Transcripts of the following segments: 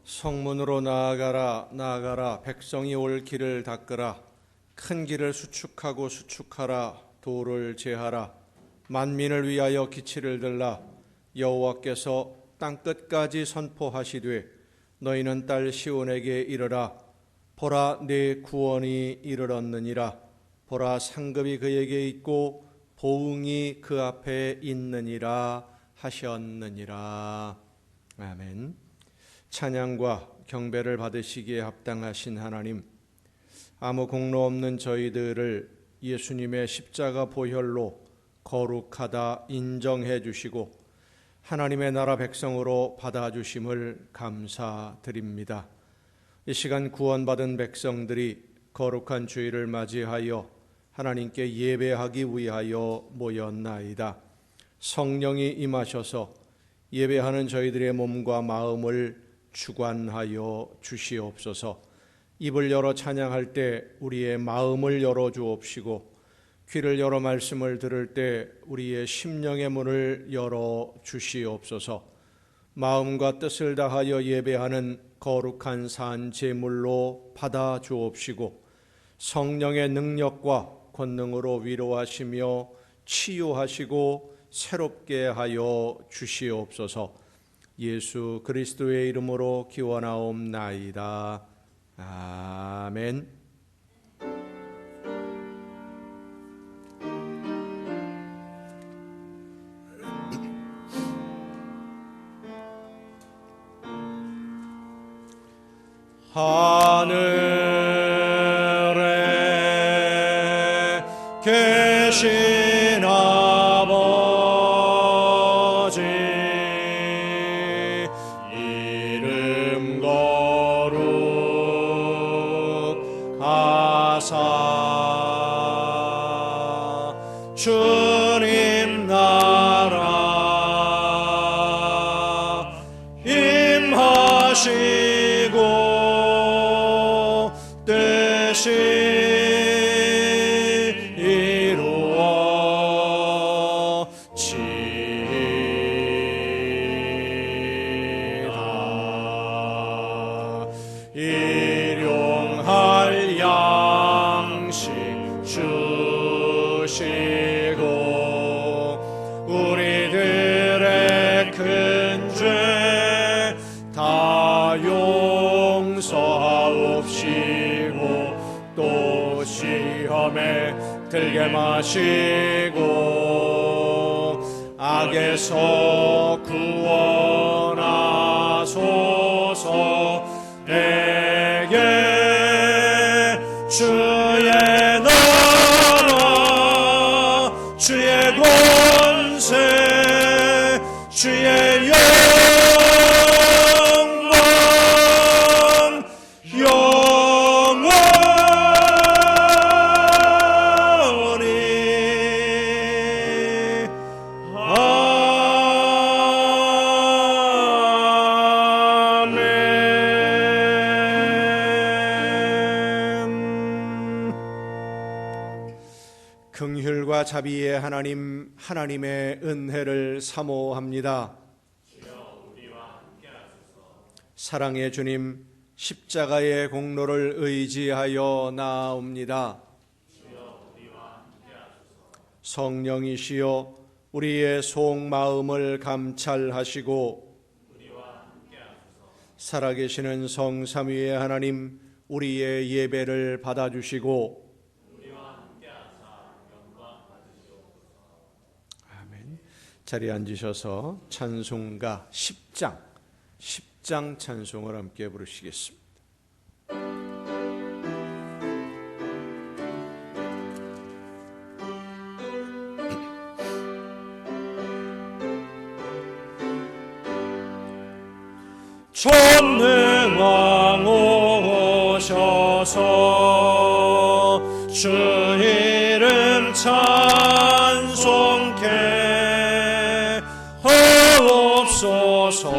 성문으로 나아가라 나아가라 백성이 올 길을 닦으라 큰 길을 수축하고 수축하라 도를 제하라 만민을 위하여 기치를 들라 여호와께서 땅끝까지 선포하시되 너희는 딸 시온에게 이르라 보라 내 구원이 이르렀느니라 보라 상급이 그에게 있고 보응이 그 앞에 있느니라 하셨느니라. 아멘. 찬양과 경배를 받으시기에 합당하신 하나님, 아무 공로 없는 저희들을 예수님의 십자가 보혈로 거룩하다 인정해 주시고 하나님의 나라 백성으로 받아주심을 감사드립니다. 이 시간 구원받은 백성들이 거룩한 주일을 맞이하여 하나님께 예배하기 위하여 모였나이다. 성령이 임하셔서 예배하는 저희들의 몸과 마음을 주관하여 주시옵소서. 입을 열어 찬양할 때 우리의 마음을 열어 주옵시고 귀를 열어 말씀을 들을 때 우리의 심령의 문을 열어 주시옵소서. 마음과 뜻을 다하여 예배하는 거룩한 산 제물로 받아 주옵시고 성령의 능력과 권능으로 위로하시며 치유하시고 새롭게 하여 주시옵소서. 예수 그리스도의 이름으로 기원하옵나이다. 아멘. 하늘에 계신 아버지 이름 거룩하사 주님 나라 임하시고 뜻이 이루어지다. 일용할 양식 주시고 우리들의 큰 죄 다 용서하옵시고 또 시험에 들게 마시고 악에서 구원하소서. 내게 주의 나라 주의 권세 주의 영광 영원히 아멘. 긍휼과 자비의 하나님, 하나님의 은혜를 사모합니다. 사랑의 주님, 십자가의 공로를 의지하여 나아옵니다. 성령이시여 우리의 속마음을 감찰하시고 살아계시는 성삼위의 하나님, 우리의 예배를 받아주시고 아멘. 자리에 앉으셔서 찬송가 10장 찬송을 함께 부르시겠습니다. 전능왕 오셔서 주 이름 찬송케 하옵소서.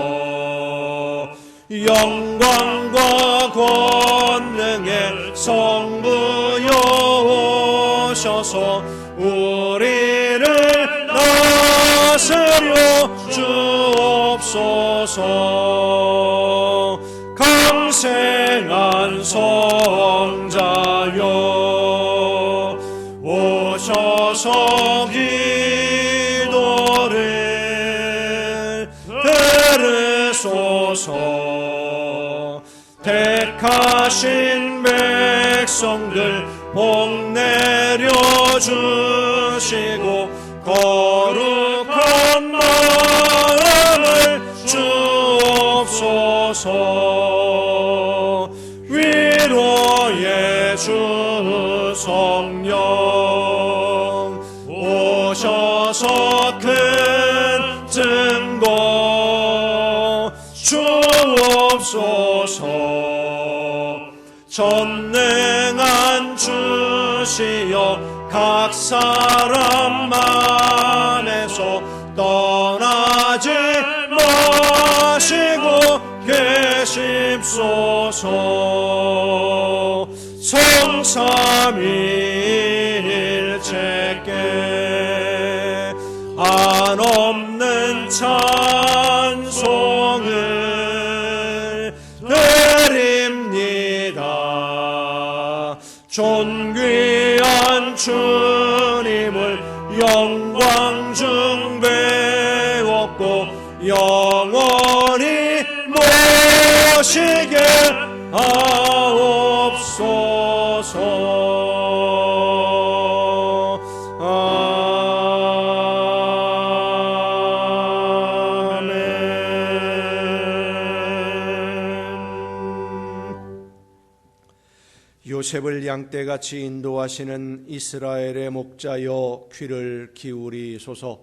영광과 권능의 성부여 오셔서 우리를 다스려 주옵소서. 생생한 성자여 오셔서 기도를 들으소서. 택하신 백성들 복 내려주시고 거룩한 마음을 주옵소서. 위로의 주 성령 오셔서 큰 증거 주옵소서. 전능한 주시여 각 사람 안에서 떠나지 마시고 계십소서. 성삼위일체께 한없는 찬송을 드립니다. 존귀한 주님을 영광 중 배웠고 영원히 모시게 하옵소서. 요셉을 양떼같이 인도하시는 이스라엘의 목자여 귀를 기울이소서.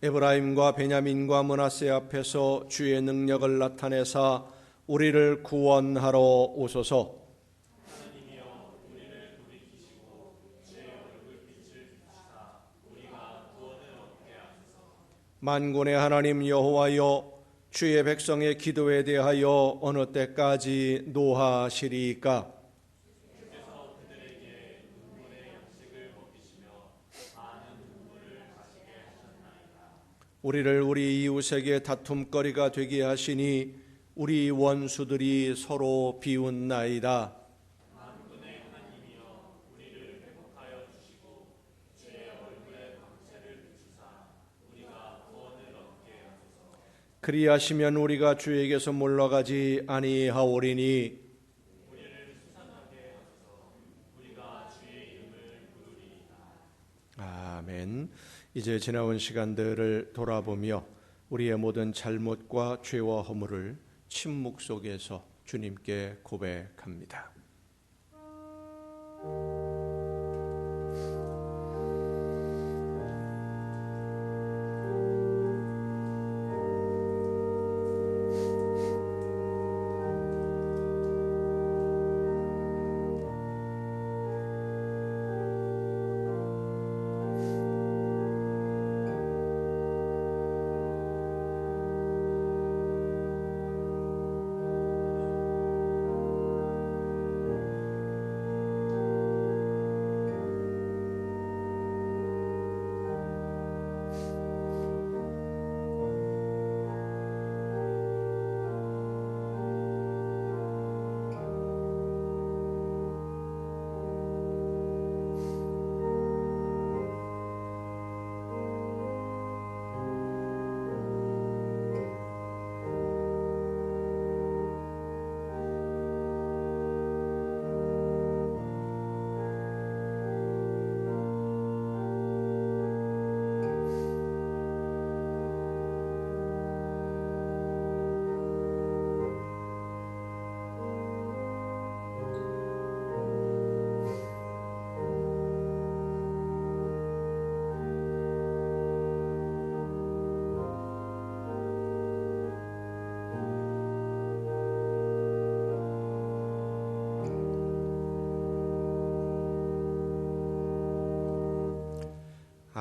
에브라임과 베냐민과 므낫세 앞에서 주의 능력을 나타내사 우리를 구원하러 오소서. 만군의 하나님 여호와여, 주의 백성의 기도에 대하여 어느 때까지 노하시리이까? 우리를 우리 이웃에게 다툼거리가 되게 하시니 우리 원수들이 서로 비웃나이다. 그리하시면 우리가 주에게서 물러가지 아니하오리니 아멘. 이제 지나온 시간들을 돌아보며 우리의 모든 잘못과 죄와 허물을 침묵 속에서 주님께 고백합니다.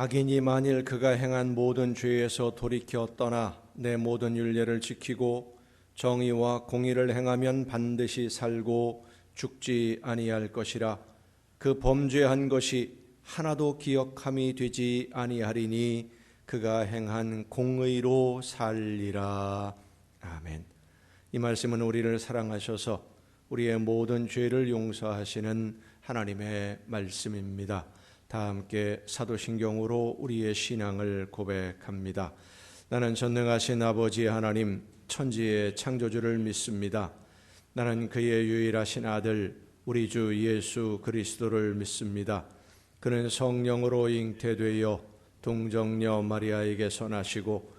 악인이 만일 그가 행한 모든 죄에서 돌이켜 떠나 내 모든 율례를 지키고 정의와 공의를 행하면 반드시 살고 죽지 아니할 것이라. 그 범죄한 것이 하나도 기억함이 되지 아니하리니 그가 행한 공의로 살리라. 아멘. 이 말씀은 우리를 사랑하셔서 우리의 모든 죄를 용서하시는 하나님의 말씀입니다. 다 함께 사도신경으로 우리의 신앙을 고백합니다. 나는 전능하신 아버지 하나님, 천지의 창조주를 믿습니다. 나는 그의 유일하신 아들 우리 주 예수 그리스도를 믿습니다. 그는 성령으로 잉태되어 동정녀 마리아에게서 나시고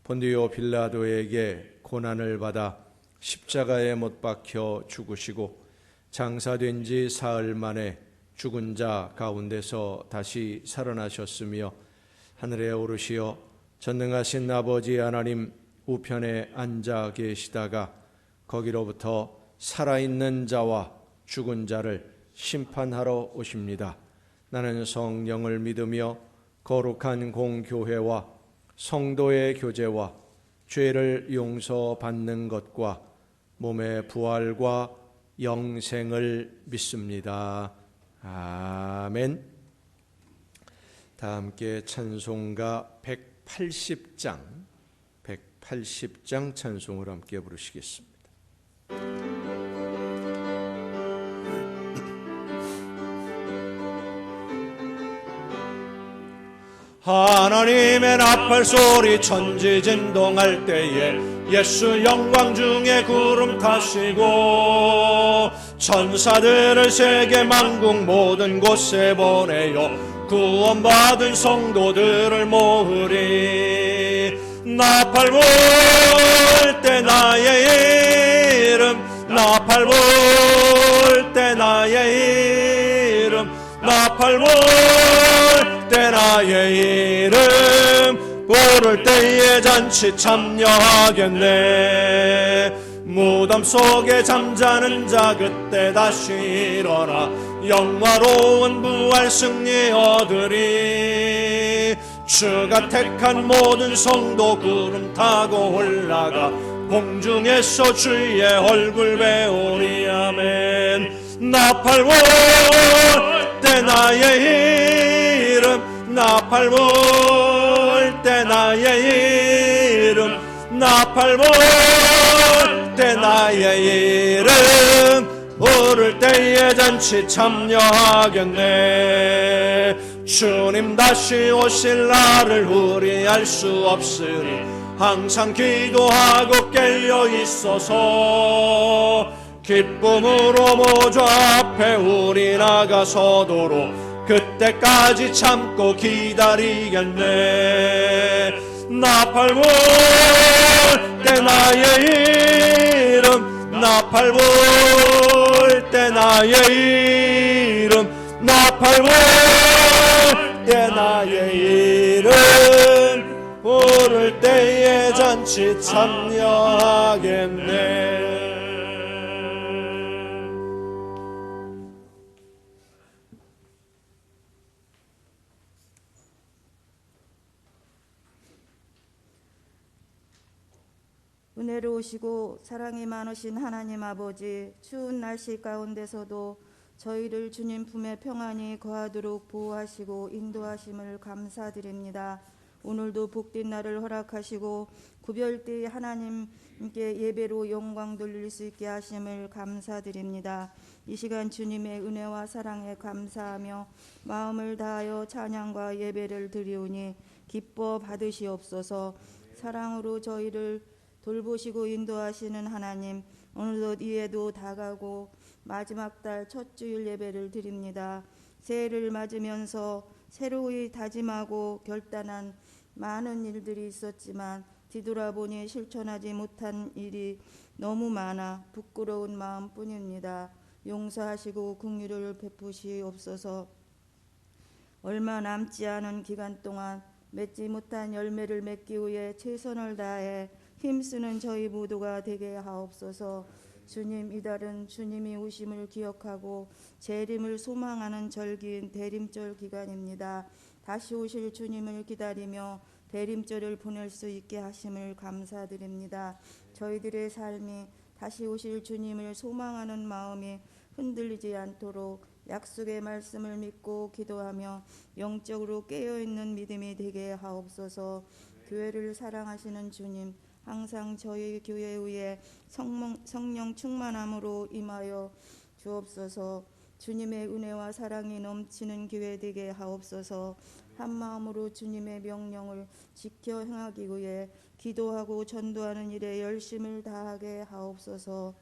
본디오 빌라도에게 고난을 받아 십자가에 못 박혀 죽으시고 장사된 지 사흘 만에 죽은 자 가운데서 다시 살아나셨으며 하늘에 오르시어 전능하신 아버지 하나님 우편에 앉아 계시다가 거기로부터 살아있는 자와 죽은 자를 심판하러 오십니다. 나는 성령을 믿으며 거룩한 공교회와 성도의 교제와 죄를 용서받는 것과 몸의 부활과 영생을 믿습니다. 아멘. 다 함께 찬송가 180장 찬송을 함께 부르시겠습니다. 하나님의 나팔 소리 천지진동할 때에 예수 영광 중에 구름 타시고 천사들을 세계 만국 모든 곳에 보내요 구원받은 성도들을 모으리. 나팔 불 때 나의 이름 나팔 불 때 나의 이름 나팔 불 때 나의 이름 부를 때에 잔치 참여하겠네. 무덤 속에 잠자는 자 그때 다시 일어나 영화로운 부활 승리 얻으리. 주가 택한 모든 성도 구름 타고 올라가 공중에서 주의 얼굴 배우리. 아멘. 나팔 불 때 나의 이름 나팔 불 때 나의 이름 나팔 불 때 나의 이름 부를 때에 잔치 참여하겠네. 주님 다시 오실 날을 우리 알 수 없으니 항상 기도하고 깨어 있어서 기쁨으로 모조 앞에 우리 나가서도록 그때까지 참고 기다리겠네. 나팔 불 때 나의 이름 나팔 불 때 나의 이름 나팔 불 때 나의 이름 부를 때에 잔치 참여하겠네. 은혜로우시고 사랑이 많으신 하나님 아버지, 추운 날씨 가운데서도 저희를 주님 품에 평안히 거하도록 보호하시고 인도하심을 감사드립니다. 오늘도 복된 날을 허락하시고 구별되이 하나님께 예배로 영광 돌릴 수 있게 하심을 감사드립니다. 이 시간 주님의 은혜와 사랑에 감사하며 마음을 다하여 찬양과 예배를 드리오니 기뻐 받으시옵소서. 사랑으로 저희를 돌보시고 인도하시는 하나님, 어느덧 이에도 다가고 마지막 달 첫 주일 예배를 드립니다. 새해를 맞으면서 새로이 다짐하고 결단한 많은 일들이 있었지만 뒤돌아보니 실천하지 못한 일이 너무 많아 부끄러운 마음뿐입니다. 용서하시고 긍휼을 베푸시옵소서. 얼마 남지 않은 기간 동안 맺지 못한 열매를 맺기 위해 최선을 다해 힘쓰는 저희 모두가 되게 하옵소서. 주님, 이달은 주님이 오심을 기억하고 재림을 소망하는 절기인 대림절 기간입니다. 다시 오실 주님을 기다리며 대림절을 보낼 수 있게 하심을 감사드립니다. 저희들의 삶이 다시 오실 주님을 소망하는 마음이 흔들리지 않도록 약속의 말씀을 믿고 기도하며 영적으로 깨어있는 믿음이 되게 하옵소서. 교회를 사랑하시는 주님, 항상 저희 교회 위에 성령 충만함으로 임하여 주옵소서. 주님의 은혜와 사랑이 넘치는 교회 되게 하옵소서. 한 마음으로 주님의 명령을 지켜 행하기 위해 기도하고 전도하는 일에 열심을 다하게 하옵소서.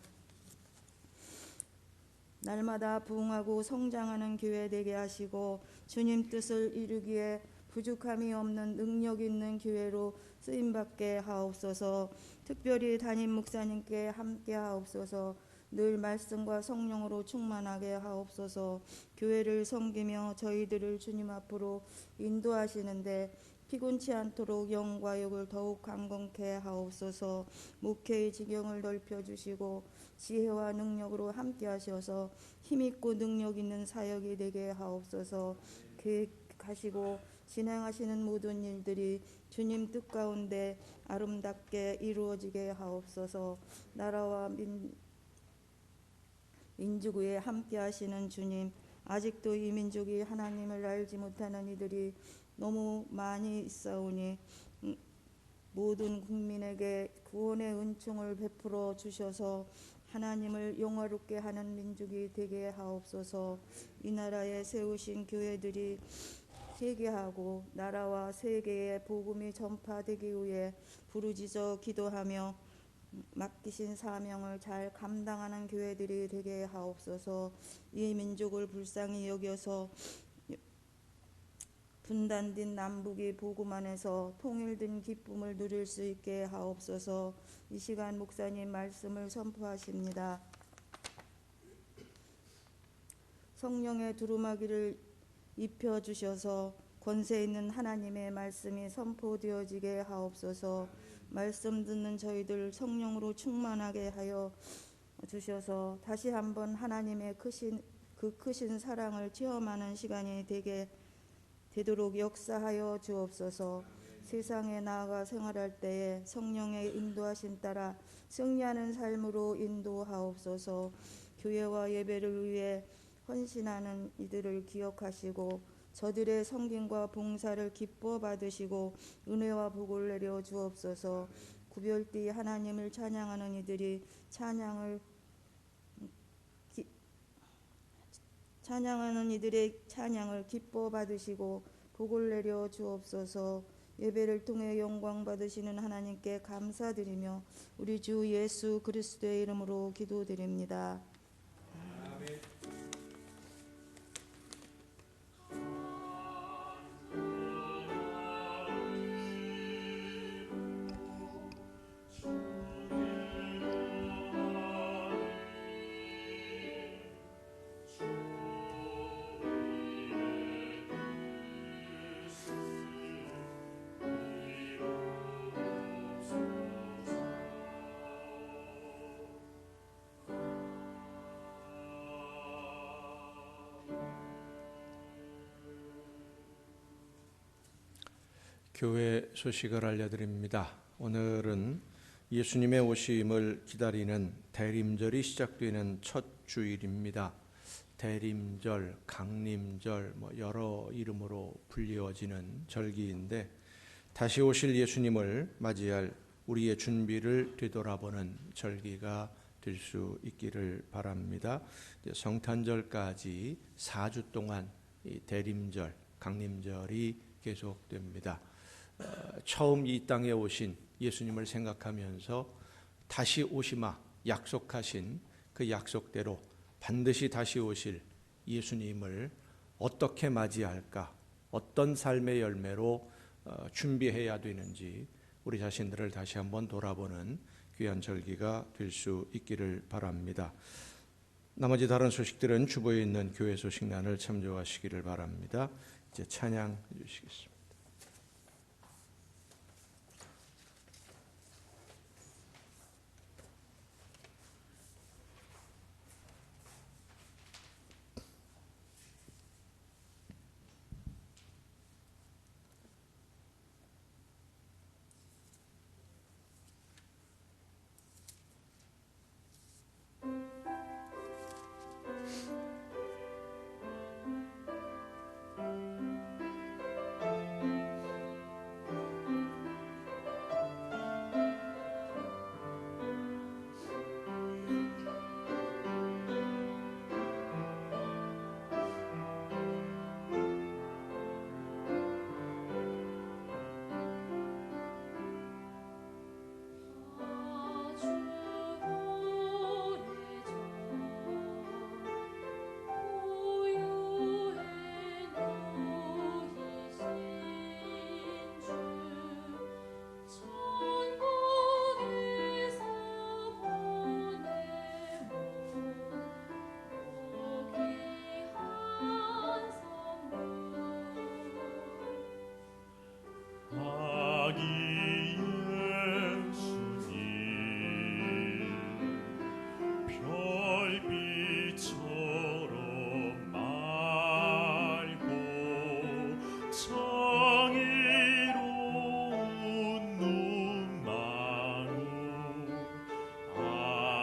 날마다 부흥하고 성장하는 교회 되게 하시고 주님 뜻을 이루기에 부족함이 없는 능력 있는 교회로 쓰임받게 하옵소서. 특별히 담임 목사님께 함께 하옵소서. 늘 말씀과 성령으로 충만하게 하옵소서. 교회를 섬기며 저희들을 주님 앞으로 인도하시는데 피곤치 않도록 영과 욕을 더욱 강건케 하옵소서. 목회의 지경을 넓혀주시고 지혜와 능력으로 함께 하셔서 힘있고 능력 있는 사역이 되게 하옵소서. 계획하시고 진행하시는 모든 일들이 주님 뜻 가운데 아름답게 이루어지게 하옵소서. 나라와 민족 위에 함께 하시는 주님, 아직도 이 민족이 하나님을 알지 못하는 이들이 너무 많이 있사오니 모든 국민에게 구원의 은총을 베풀어 주셔서 하나님을 영화롭게 하는 민족이 되게 하옵소서. 이 나라에 세우신 교회들이 회개하고 나라와 세계에 복음이 전파되기 위해 부르짖어 기도하며 맡기신 사명을 잘 감당하는 교회들이 되게 하옵소서. 이 민족을 불쌍히 여겨서 분단된 남북이 복음 안에서 통일된 기쁨을 누릴 수 있게 하옵소서. 이 시간 목사님 말씀을 선포하십니다. 성령의 두루마기를 입혀주셔서 권세 있는 하나님의 말씀이 선포되어지게 하옵소서. 말씀 듣는 저희들 성령으로 충만하게 하여 주셔서 다시 한번 하나님의 크신 사랑을 체험하는 시간이 되도록 역사하여 주옵소서. 세상에 나아가 생활할 때에 성령의 인도하심 따라 승리하는 삶으로 인도하옵소서. 교회와 예배를 위해 헌신하는 이들을 기억하시고 저들의 섬김과 봉사를 기뻐 받으시고 은혜와 복을 내려 주옵소서. 구별띠 하나님을 찬양하는 이들이 찬양하는 이들의 찬양을 기뻐 받으시고 복을 내려 주옵소서. 예배를 통해 영광 받으시는 하나님께 감사드리며 우리 주 예수 그리스도의 이름으로 기도드립니다. 아멘. 교회 소식을 알려드립니다. 오늘은 예수님의 오심을 기다리는 대림절이 시작되는 첫 주일입니다. 대림절, 강림절 여러 이름으로 불리워지는 절기인데 다시 오실 예수님을 맞이할 우리의 준비를 되돌아보는 절기가 될 수 있기를 바랍니다. 성탄절까지 4주 동안 이 대림절, 강림절이 계속됩니다. 처음 이 땅에 오신 예수님을 생각하면서 다시 오시마 약속하신 그 약속대로 반드시 다시 오실 예수님을 어떻게 맞이할까, 어떤 삶의 열매로 준비해야 되는지 우리 자신들을 다시 한번 돌아보는 귀한 절기가 될 수 있기를 바랍니다. 나머지 다른 소식들은 주보에 있는 교회 소식란을 참조하시기를 바랍니다. 이제 찬양해 주시겠습니다.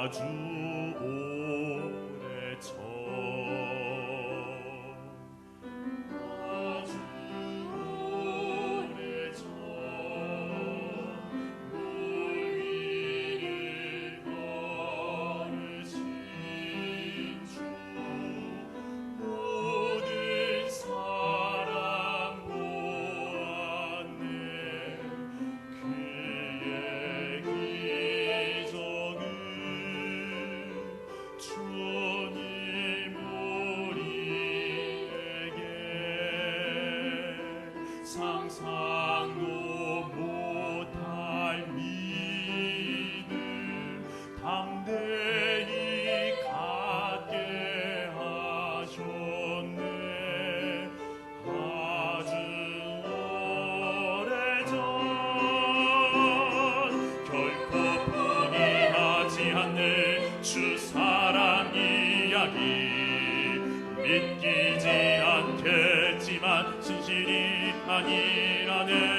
아주 오래전 아주 오래전 물 위를 걸으신 주 모든 사람 보았네 그의 기적은 주님 우리에게 상상도 못할 믿음 담대히 갖게 하셨네 아주 오래전 결코 포기하지 않는 주 사랑 이야기 믿기지 않겠지만 진실이 아니라네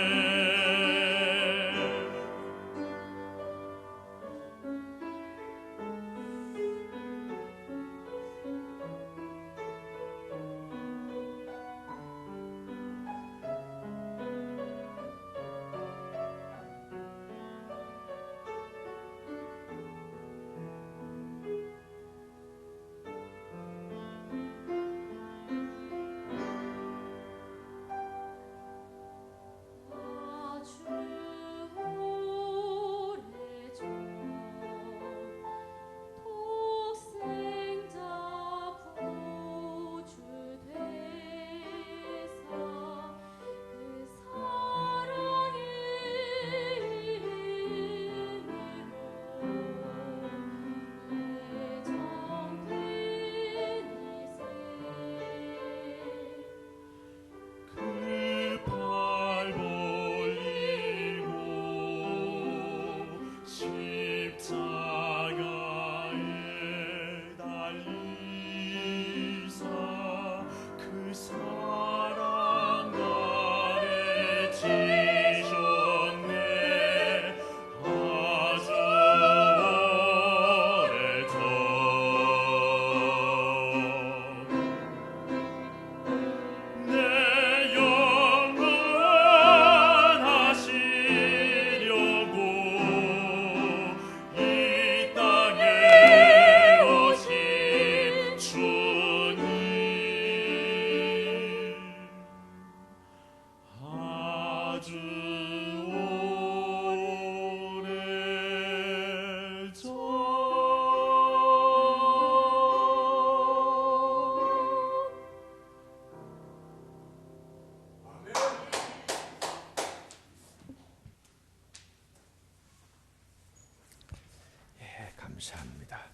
감사합니다.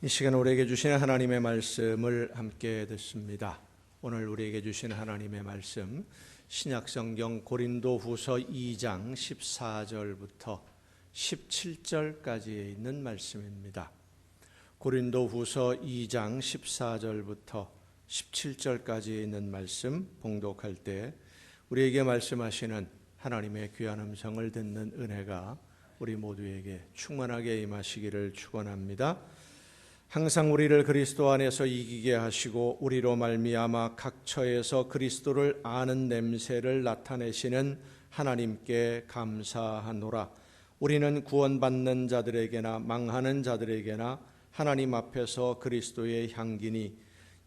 이 시간 우리에게 주시는 하나님의 말씀을 함께 듣습니다. 오늘 우리에게 주시는 하나님의 말씀 신약성경 고린도후서 2장 14절부터 17절까지에 있는 말씀입니다. 고린도후서 2장 14절부터 17절까지에 있는 말씀 봉독할 때 우리에게 말씀하시는 하나님의 귀한 음성을 듣는 은혜가 우리 모두에게 충만하게 임하시기를 축원합니다. 항상 우리를 그리스도 안에서 이기게 하시고 우리로 말미암아 각 처에서 그리스도를 아는 냄새를 나타내시는 하나님께 감사하노라. 우리는 구원받는 자들에게나 망하는 자들에게나 하나님 앞에서 그리스도의 향기니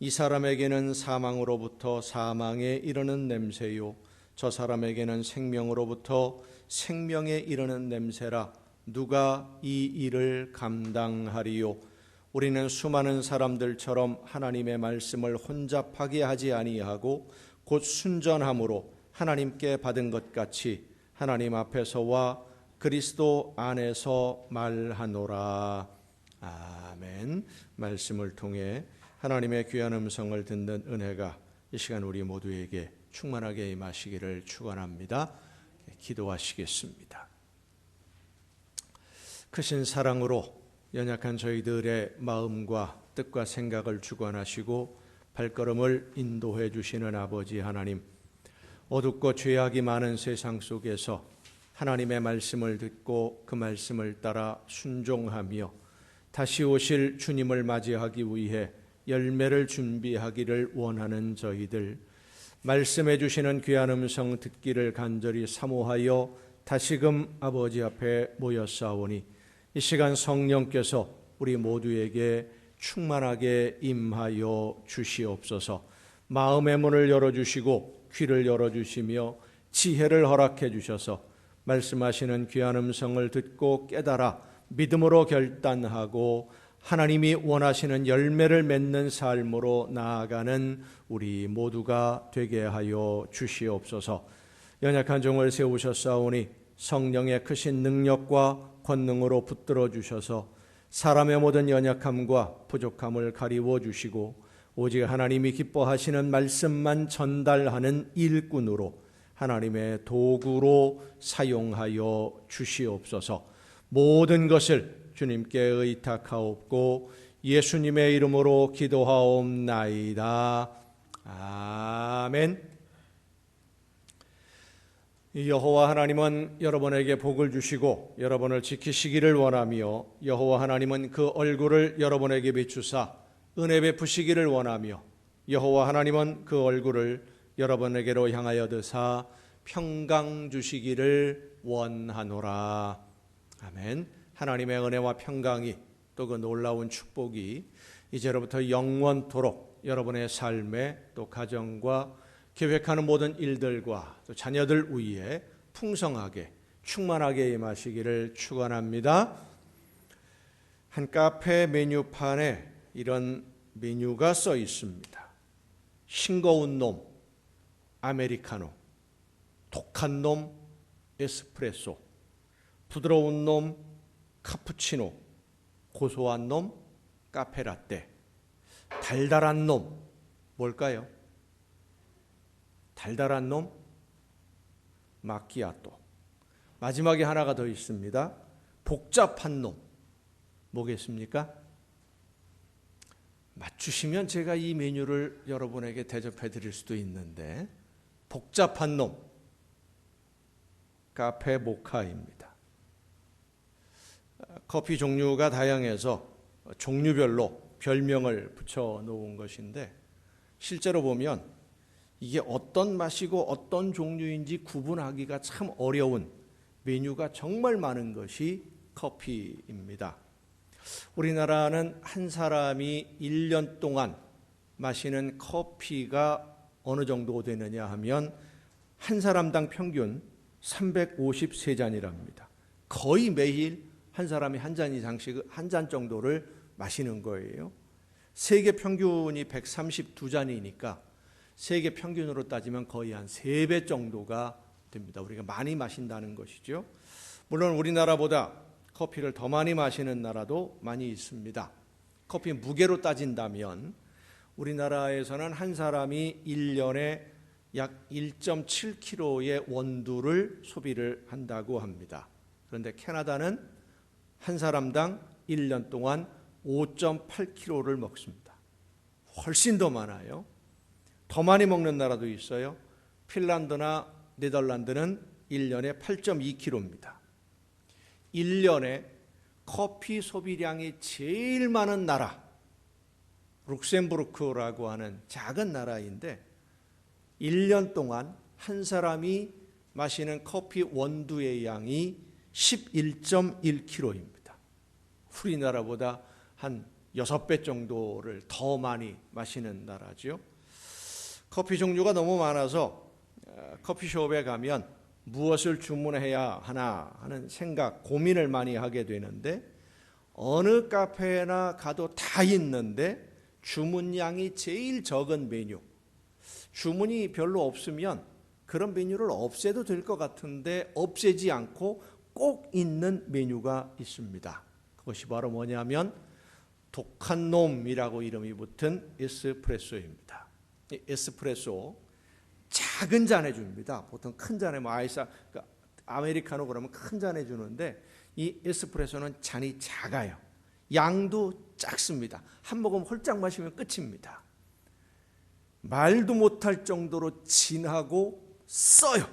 이 사람에게는 사망으로부터 사망에 이르는 냄새요 저 사람에게는 생명으로부터 생명에 이르는 냄새라. 누가 이 일을 감당하리요? 우리는 수많은 사람들처럼 하나님의 말씀을 혼잡하게 하지 아니하고 곧 순전함으로 하나님께 받은 것 같이 하나님 앞에서와 그리스도 안에서 말하노라. 아멘. 말씀을 통해 하나님의 귀한 음성을 듣는 은혜가 이 시간 우리 모두에게 충만하게 임하시기를 축원합니다. 기도하시겠습니다. 크신 사랑으로 연약한 저희들의 마음과 뜻과 생각을 주관하시고 발걸음을 인도해 주시는 아버지 하나님, 어둡고 죄악이 많은 세상 속에서 하나님의 말씀을 듣고 그 말씀을 따라 순종하며 다시 오실 주님을 맞이하기 위해 열매를 준비하기를 원하는 저희들, 말씀해 주시는 귀한 음성 듣기를 간절히 사모하여 다시금 아버지 앞에 모였사오니 이 시간 성령께서 우리 모두에게 충만하게 임하여 주시옵소서. 마음의 문을 열어주시고 귀를 열어주시며 지혜를 허락해 주셔서 말씀하시는 귀한 음성을 듣고 깨달아 믿음으로 결단하고 하나님이 원하시는 열매를 맺는 삶으로 나아가는 우리 모두가 되게 하여 주시옵소서. 연약한 종을 세우셨사오니 성령의 크신 능력과 권능으로 붙들어 주셔서 사람의 모든 연약함과 부족함을 가리워 주시고 오직 하나님이 기뻐하시는 말씀만 전달하는 일꾼으로 하나님의 도구로 사용하여 주시옵소서. 모든 것을 주님께 의탁하옵고 예수님의 이름으로 기도하옵나이다. 아멘. 여호와 하나님은 여러분에게 복을 주시고 여러분을 지키시기를 원하며 여호와 하나님은 그 얼굴을 여러분에게 비추사 은혜 베푸시기를 원하며 여호와 하나님은 그 얼굴을 여러분에게로 향하여 드사 평강 주시기를 원하노라. 아멘. 하나님의 은혜와 평강이 또 그 놀라운 축복이 이제로부터 영원토록 여러분의 삶에 또 가정과 계획하는 모든 일들과 또 자녀들 위에 풍성하게 충만하게 임하시기를 축원합니다. 한 카페 메뉴판에 이런 메뉴가 써 있습니다. 싱거운 놈 아메리카노, 독한 놈 에스프레소, 부드러운 놈 카푸치노, 고소한 놈 카페라떼, 달달한 놈 뭘까요? 달달한 놈 마키아토. 마지막에 하나가 더 있습니다. 복잡한 놈 뭐겠습니까? 맞추시면 제가 이 메뉴를 여러분에게 대접해 드릴 수도 있는데 복잡한 놈 카페 모카입니다. 커피 종류가 다양해서 종류별로 별명을 붙여 놓은 것인데 실제로 보면 이게 어떤 맛이고 어떤 종류인지 구분하기가 참 어려운 메뉴가 정말 많은 것이 커피입니다. 우리나라는 한 사람이 1년 동안 마시는 커피가 어느 정도 되느냐 하면 한 사람당 평균 353잔이랍니다. 거의 매일 한 사람이 한 잔 이상씩 한 잔 정도를 마시는 거예요. 세계 평균이 132잔이니까 세계 평균으로 따지면 거의 한 3배 정도가 됩니다. 우리가 많이 마신다는 것이죠. 물론 우리나라보다 커피를 더 많이 마시는 나라도 많이 있습니다. 커피 무게로 따진다면 우리나라에서는 한 사람이 1년에 약 1.7kg의 원두를 소비를 한다고 합니다. 그런데 캐나다는 한 사람당 1년 동안 5.8kg를 먹습니다. 훨씬 더 많아요. 더 많이 먹는 나라도 있어요. 핀란드나 네덜란드는 1년에 8.2kg입니다. 1년에 커피 소비량이 제일 많은 나라 룩셈부르크라고 하는 작은 나라인데 1년 동안 한 사람이 마시는 커피 원두의 양이 11.1kg입니다. 우리나라보다 한 6배 정도를 더 많이 마시는 나라죠. 커피 종류가 너무 많아서 커피숍에 가면 무엇을 주문해야 하나 하는 생각, 고민을 많이 하게 되는데 어느 카페나 가도 다 있는데 주문량이 제일 적은 메뉴, 주문이 별로 없으면 그런 메뉴를 없애도 될 것 같은데 없애지 않고 꼭 있는 메뉴가 있습니다. 그것이 바로 뭐냐면 독한 놈이라고 이름이 붙은 에스프레소입니다. 에스프레소 작은 잔에 줍니다. 보통 큰 잔에 뭐 아메리카노 그러면 큰 잔에 주는데 이 에스프레소는 잔이 작아요. 양도 작습니다. 한 모금 홀짝 마시면 끝입니다. 말도 못할 정도로 진하고 써요.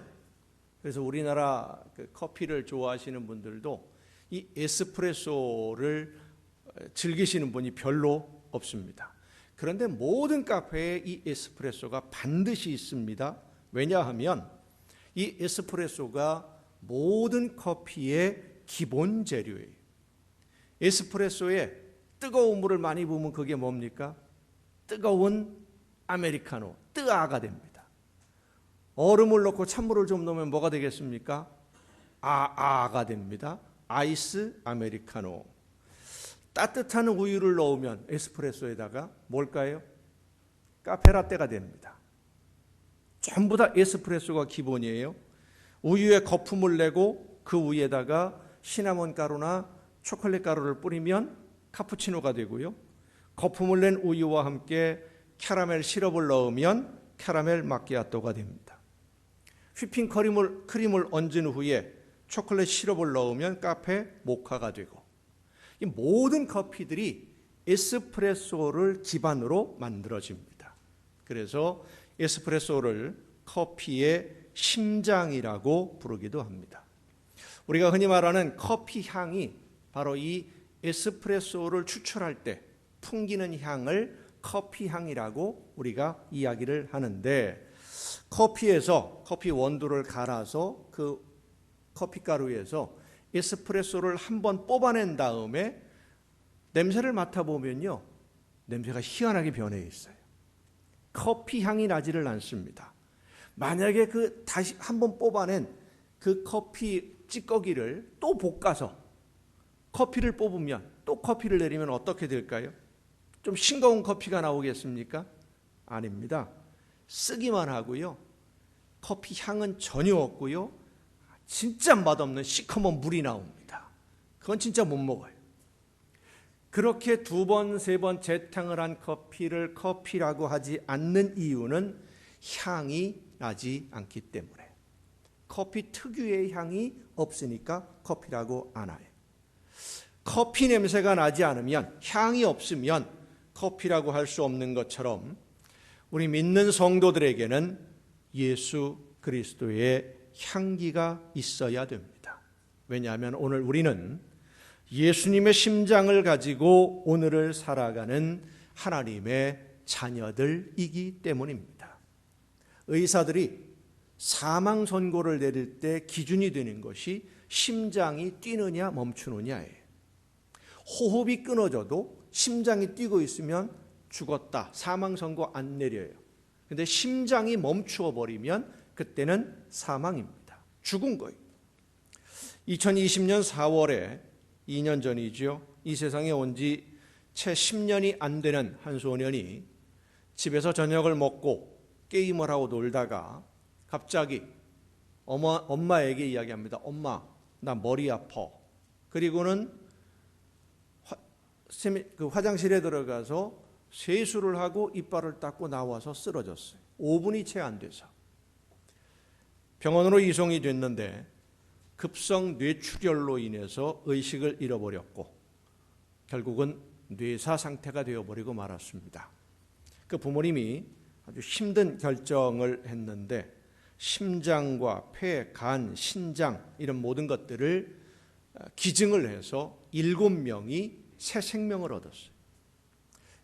그래서 우리나라 커피를 좋아하시는 분들도 이 에스프레소를 즐기시는 분이 별로 없습니다. 그런데 모든 카페에 이 에스프레소가 반드시 있습니다. 왜냐하면 이 에스프레소가 모든 커피의 기본 재료예요. 에스프레소에 뜨거운 물을 많이 부으면 그게 뭡니까? 뜨거운 아메리카노, 뜨아가 됩니다. 얼음을 넣고 찬물을 좀 넣으면 뭐가 되겠습니까? 아가 됩니다. 아이스 아메리카노. 따뜻한 우유를 넣으면 에스프레소에다가 뭘까요? 카페라떼가 됩니다. 전부 다 에스프레소가 기본이에요. 우유에 거품을 내고 그 위에다가 시나몬 가루나 초콜릿 가루를 뿌리면 카푸치노가 되고요. 거품을 낸 우유와 함께 캐러멜 시럽을 넣으면 캐러멜 마키아토가 됩니다. 휘핑 크림을 얹은 후에 초콜릿 시럽을 넣으면 카페 모카가 되고, 이 모든 커피들이 에스프레소를 기반으로 만들어집니다. 그래서 에스프레소를 커피의 심장이라고 부르기도 합니다. 우리가 흔히 말하는 커피 향이 바로 이 에스프레소를 추출할 때 풍기는 향을 커피 향이라고 우리가 이야기를 하는데, 커피에서 커피 원두를 갈아서 그 커피 가루에서 에스프레소를 한번 뽑아낸 다음에 냄새를 맡아보면요, 냄새가 희한하게 변해 있어요. 커피 향이 나지를 않습니다. 만약에 그 다시 한번 뽑아낸 그 커피 찌꺼기를 또 볶아서 커피를 뽑으면, 또 커피를 내리면 어떻게 될까요? 좀 싱거운 커피가 나오겠습니까? 아닙니다. 쓰기만 하고요, 커피 향은 전혀 없고요, 진짜 맛없는 시커먼 물이 나옵니다. 그건 진짜 못 먹어요. 그렇게 두 번, 세 번 재탕을 한 커피를 커피라고 하지 않는 이유는 향이 나지 않기 때문에, 커피 특유의 향이 없으니까 커피라고 안 해요. 커피 냄새가 나지 않으면, 향이 없으면 커피라고 할 수 없는 것처럼 우리 믿는 성도들에게는 예수 그리스도의 향기가 있어야 됩니다. 왜냐하면 오늘 우리는 예수님의 심장을 가지고 오늘을 살아가는 하나님의 자녀들이기 때문입니다. 의사들이 사망 선고를 내릴 때 기준이 되는 것이 심장이 뛰느냐 멈추느냐예요. 호흡이 끊어져도 심장이 뛰고 있으면 죽었다, 사망 선고 안 내려요. 그런데 심장이 멈추어 버리면 그때는 사망입니다. 죽은 거예요. 2020년 4월에 2년 전이죠. 이 세상에 온 지 채 10년이 안 되는 한 소년이 집에서 저녁을 먹고 게임을 하고 놀다가 갑자기 엄마에게 이야기합니다. 엄마, 나 머리 아파. 그리고는 화장실에 들어가서 세수를 하고 이빨을 닦고 나와서 쓰러졌어요. 5분이 채 안 돼서. 병원으로 이송이 됐는데 급성 뇌출혈로 인해서 의식을 잃어버렸고 결국은 뇌사 상태가 되어버리고 말았습니다. 그 부모님이 아주 힘든 결정을 했는데 심장과 폐, 간, 신장 이런 모든 것들을 기증을 해서 7명이 새 생명을 얻었어요.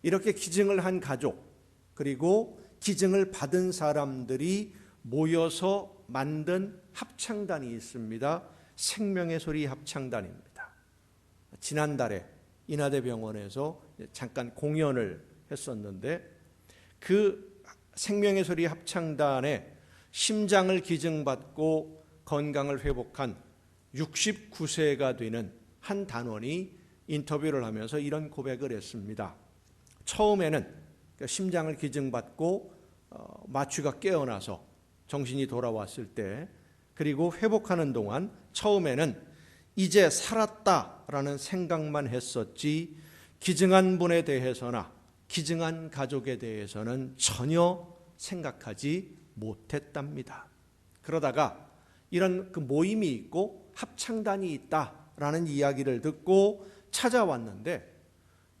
이렇게 기증을 한 가족, 그리고 기증을 받은 사람들이 모여서 만든 합창단이 있습니다. 생명의 소리 합창단입니다. 지난달에 인하대병원에서 잠깐 공연을 했었는데 그 생명의 소리 합창단에 심장을 기증받고 건강을 회복한 69세가 되는 한 단원이 인터뷰를 하면서 이런 고백을 했습니다. 처음에는 심장을 기증받고 마취가 깨어나서 정신이 돌아왔을 때, 그리고 회복하는 동안 처음에는 이제 살았다라는 생각만 했었지 기증한 분에 대해서나 기증한 가족에 대해서는 전혀 생각하지 못했답니다. 그러다가 이런 그 모임이 있고 합창단이 있다라는 이야기를 듣고 찾아왔는데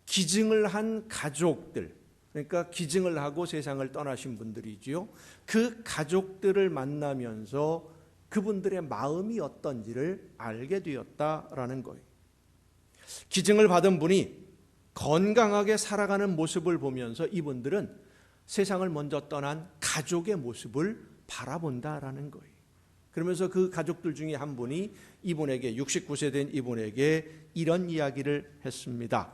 기증을 한 가족들, 그러니까 기증을 하고 세상을 떠나신 분들이지요. 그 가족들을 만나면서 그분들의 마음이 어떤지를 알게 되었다라는 거예요. 기증을 받은 분이 건강하게 살아가는 모습을 보면서 이분들은 세상을 먼저 떠난 가족의 모습을 바라본다라는 거예요. 그러면서 그 가족들 중에 한 분이 이분에게 69세 된 이분에게 이런 이야기를 했습니다.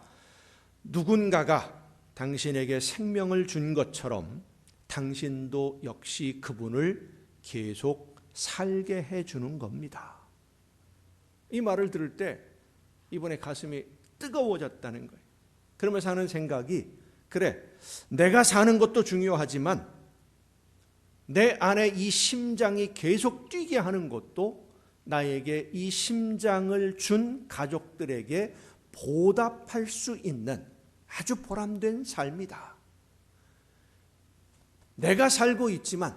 누군가가 당신에게 생명을 준 것처럼 당신도 역시 그분을 계속 살게 해주는 겁니다. 이 말을 들을 때 이분의 가슴이 뜨거워졌다는 거예요. 그러면서 하는 생각이, 그래, 내가 사는 것도 중요하지만 내 안에 이 심장이 계속 뛰게 하는 것도 나에게 이 심장을 준 가족들에게 보답할 수 있는 아주 보람된 삶이다. 내가 살고 있지만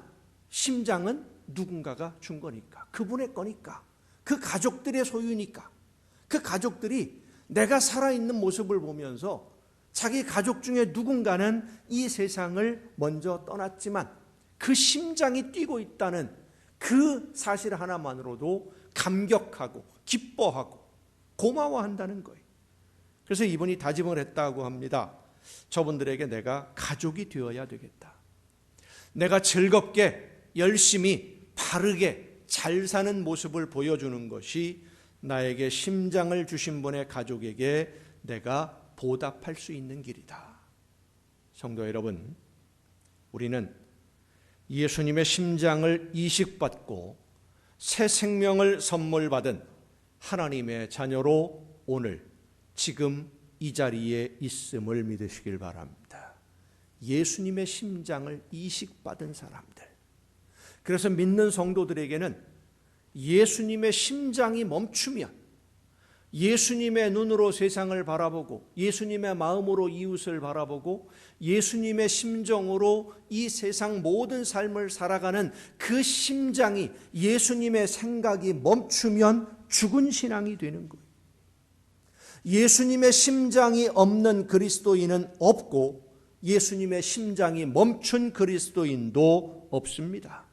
심장은 누군가가 준 거니까, 그분의 거니까, 그 가족들의 소유니까, 그 가족들이 내가 살아있는 모습을 보면서 자기 가족 중에 누군가는 이 세상을 먼저 떠났지만 그 심장이 뛰고 있다는 그 사실 하나만으로도 감격하고 기뻐하고 고마워한다는 거예요. 그래서 이분이 다짐을 했다고 합니다. 저분들에게 내가 가족이 되어야 되겠다. 내가 즐겁게 열심히 바르게 잘 사는 모습을 보여주는 것이 나에게 심장을 주신 분의 가족에게 내가 보답할 수 있는 길이다. 성도 여러분, 우리는 예수님의 심장을 이식받고 새 생명을 선물 받은 하나님의 자녀로 오늘 지금 이 자리에 있음을 믿으시길 바랍니다. 예수님의 심장을 이식받은 사람들. 그래서 믿는 성도들에게는 예수님의 심장이 멈추면 예수님의 눈으로 세상을 바라보고 예수님의 마음으로 이웃을 바라보고 예수님의 심정으로 이 세상 모든 삶을 살아가는 그 심장이, 예수님의 생각이 멈추면 죽은 신앙이 되는 거예요. 예수님의 심장이 없는 그리스도인은 없고 예수님의 심장이 멈춘 그리스도인도 없습니다.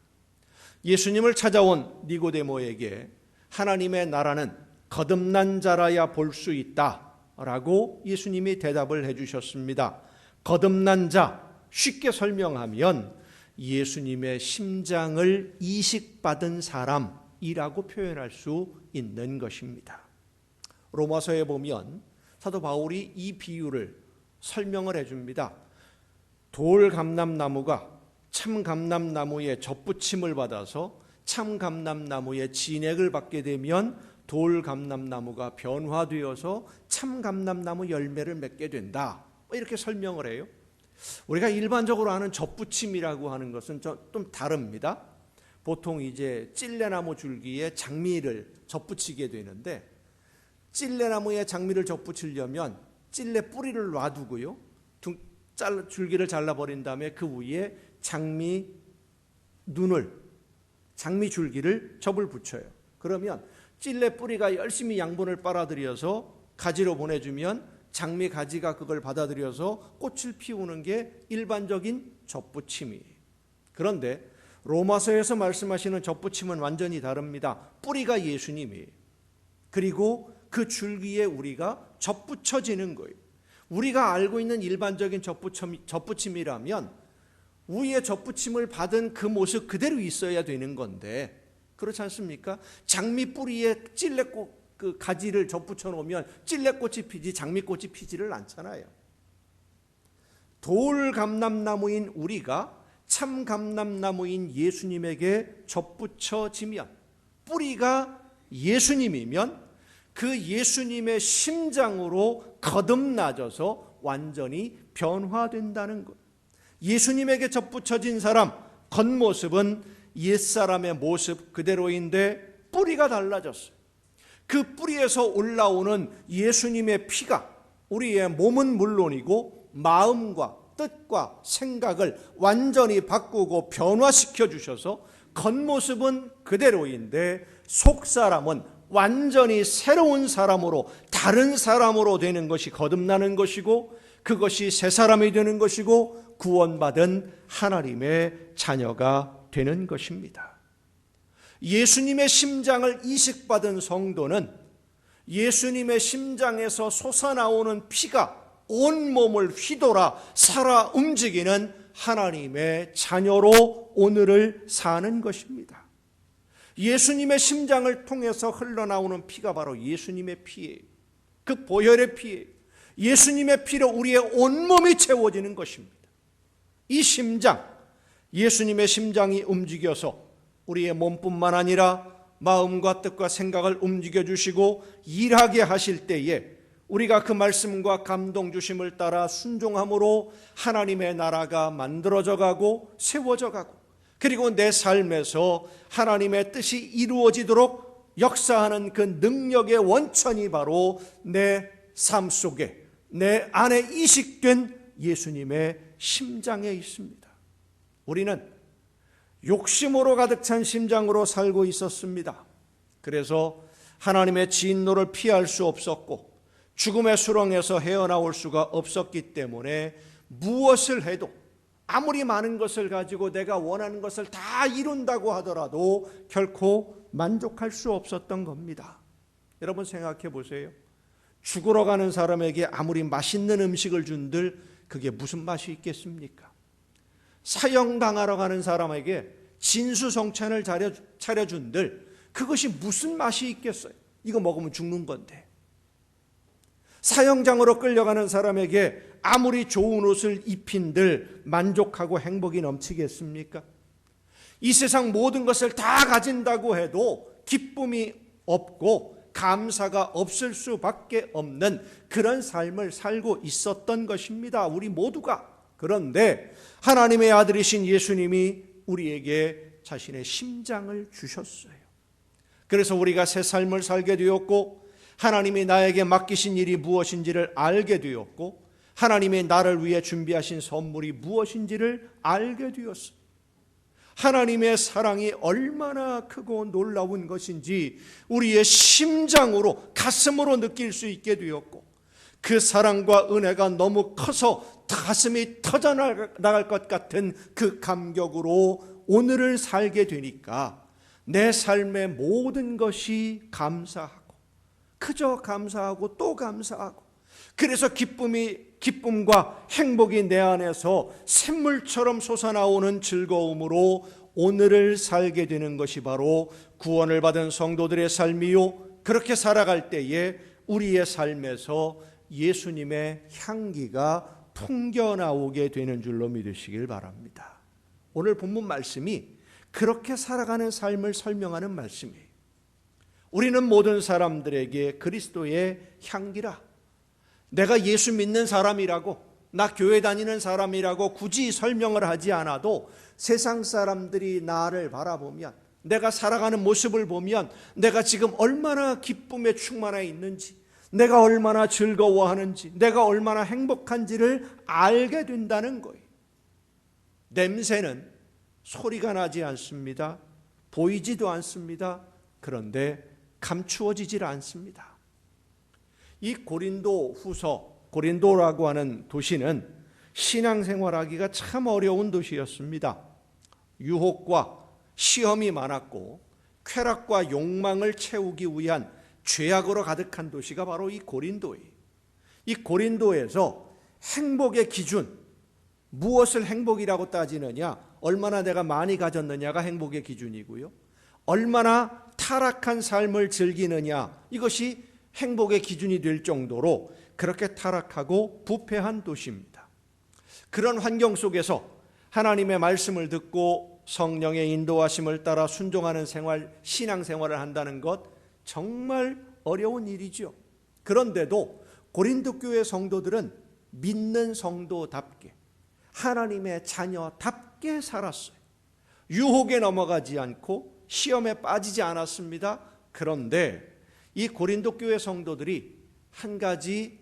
예수님을 찾아온 니고데모에게 하나님의 나라는 거듭난 자라야 볼 수 있다라고 예수님이 대답을 해주셨습니다. 거듭난 자, 쉽게 설명하면 예수님의 심장을 이식받은 사람이라고 표현할 수 있는 것입니다. 로마서에 보면 사도 바울이 이 비유를 설명을 해줍니다. 돌감람나무가 참감람나무의 접붙임을 받아서 참감람나무의 진액을 받게 되면 돌감람나무가 변화되어서 참감람나무 열매를 맺게 된다. 이렇게 설명을 해요. 우리가 일반적으로 아는 접붙임이라고 하는 것은 좀 다릅니다. 보통 이제 찔레나무 줄기에 장미를 접붙이게 되는데, 찔레나무에 장미를 접붙이려면 찔레 뿌리를 놔두고요, 줄기를 잘라버린 다음에 그 위에 장미 줄기를 접을 붙여요. 그러면 찔레 뿌리가 열심히 양분을 빨아들여서 가지로 보내주면 장미 가지가 그걸 받아들여서 꽃을 피우는 게 일반적인 접붙임이에요. 그런데 로마서에서 말씀하시는 접붙임은 완전히 다릅니다. 뿌리가 예수님이에요. 그리고 그 줄기에 우리가 접붙여지는 거예요. 우리가 알고 있는 일반적인 접붙임이라면 위에 접붙임을 받은 그 모습 그대로 있어야 되는 건데, 그렇지 않습니까? 장미 뿌리에 찔레꽃 그 가지를 접붙여 놓으면 찔레꽃이 피지 장미꽃이 피지를 않잖아요. 돌감람나무인 우리가 참감람나무인 예수님에게 접붙여지면, 뿌리가 예수님이면 그 예수님의 심장으로 거듭나져서 완전히 변화된다는 것. 예수님에게 접붙여진 사람, 겉모습은 옛사람의 모습 그대로인데 뿌리가 달라졌어요. 그 뿌리에서 올라오는 예수님의 피가 우리의 몸은 물론이고 마음과 뜻과 생각을 완전히 바꾸고 변화시켜 주셔서 겉모습은 그대로인데 속사람은 완전히 새로운 사람으로, 다른 사람으로 되는 것이 거듭나는 것이고, 그것이 새 사람이 되는 것이고 구원받은 하나님의 자녀가 되는 것입니다. 예수님의 심장을 이식받은 성도는 예수님의 심장에서 솟아나오는 피가 온몸을 휘돌아 살아 움직이는 하나님의 자녀로 오늘을 사는 것입니다. 예수님의 심장을 통해서 흘러나오는 피가 바로 예수님의 피예요. 그 보혈의 피예요. 예수님의 피로 우리의 온몸이 채워지는 것입니다. 이 심장, 예수님의 심장이 움직여서 우리의 몸뿐만 아니라 마음과 뜻과 생각을 움직여주시고 일하게 하실 때에 우리가 그 말씀과 감동 주심을 따라 순종함으로 하나님의 나라가 만들어져 가고 세워져 가고, 그리고 내 삶에서 하나님의 뜻이 이루어지도록 역사하는 그 능력의 원천이 바로 내 삶 속에, 내 안에 이식된 예수님의 심장에 있습니다. 우리는 욕심으로 가득 찬 심장으로 살고 있었습니다. 그래서 하나님의 진노를 피할 수 없었고 죽음의 수렁에서 헤어나올 수가 없었기 때문에 무엇을 해도, 아무리 많은 것을 가지고 내가 원하는 것을 다 이룬다고 하더라도 결코 만족할 수 없었던 겁니다. 여러분 생각해 보세요. 죽으러 가는 사람에게 아무리 맛있는 음식을 준들 그게 무슨 맛이 있겠습니까? 사형당하러 가는 사람에게 진수성찬을 차려준들 그것이 무슨 맛이 있겠어요? 이거 먹으면 죽는 건데. 사형장으로 끌려가는 사람에게 아무리 좋은 옷을 입힌들 만족하고 행복이 넘치겠습니까? 이 세상 모든 것을 다 가진다고 해도 기쁨이 없고 감사가 없을 수밖에 없는 그런 삶을 살고 있었던 것입니다. 우리 모두가. 그런데 하나님의 아들이신 예수님이 우리에게 자신의 심장을 주셨어요. 그래서 우리가 새 삶을 살게 되었고, 하나님이 나에게 맡기신 일이 무엇인지를 알게 되었고, 하나님이 나를 위해 준비하신 선물이 무엇인지를 알게 되었어요. 하나님의 사랑이 얼마나 크고 놀라운 것인지 우리의 심장으로, 가슴으로 느낄 수 있게 되었고, 그 사랑과 은혜가 너무 커서 가슴이 터져나갈 것 같은 그 감격으로 오늘을 살게 되니까 내 삶의 모든 것이 감사하고, 그저 감사하고 또 감사하고, 그래서 기쁨과 행복이 내 안에서 샘물처럼 솟아나오는 즐거움으로 오늘을 살게 되는 것이 바로 구원을 받은 성도들의 삶이요, 그렇게 살아갈 때에 우리의 삶에서 예수님의 향기가 풍겨나오게 되는 줄로 믿으시길 바랍니다. 오늘 본문 말씀이 그렇게 살아가는 삶을 설명하는 말씀이에요. 우리는 모든 사람들에게 그리스도의 향기라, 내가 예수 믿는 사람이라고, 나 교회 다니는 사람이라고 굳이 설명을 하지 않아도 세상 사람들이 나를 바라보면, 내가 살아가는 모습을 보면 내가 지금 얼마나 기쁨에 충만해 있는지, 내가 얼마나 즐거워하는지, 내가 얼마나 행복한지를 알게 된다는 거예요. 냄새는 소리가 나지 않습니다. 보이지도 않습니다. 그런데 감추어지질 않습니다. 이 고린도라고 하는 도시는 신앙생활하기가 참 어려운 도시였습니다. 유혹과 시험이 많았고 쾌락과 욕망을 채우기 위한 죄악으로 가득한 도시가 바로 이 고린도예요. 이 고린도에서 행복의 기준, 무엇을 행복이라고 따지느냐, 얼마나 내가 많이 가졌느냐가 행복의 기준이고요, 얼마나 타락한 삶을 즐기느냐, 이것이 행복의 기준이 될 정도로 그렇게 타락하고 부패한 도시입니다. 그런 환경 속에서 하나님의 말씀을 듣고 성령의 인도하심을 따라 순종하는 생활, 신앙생활을 한다는 것 정말 어려운 일이죠. 그런데도 고린도 교회 성도들은 믿는 성도답게, 하나님의 자녀답게 살았어요. 유혹에 넘어가지 않고 시험에 빠지지 않았습니다. 그런데 이 고린도 교회 성도들이 한 가지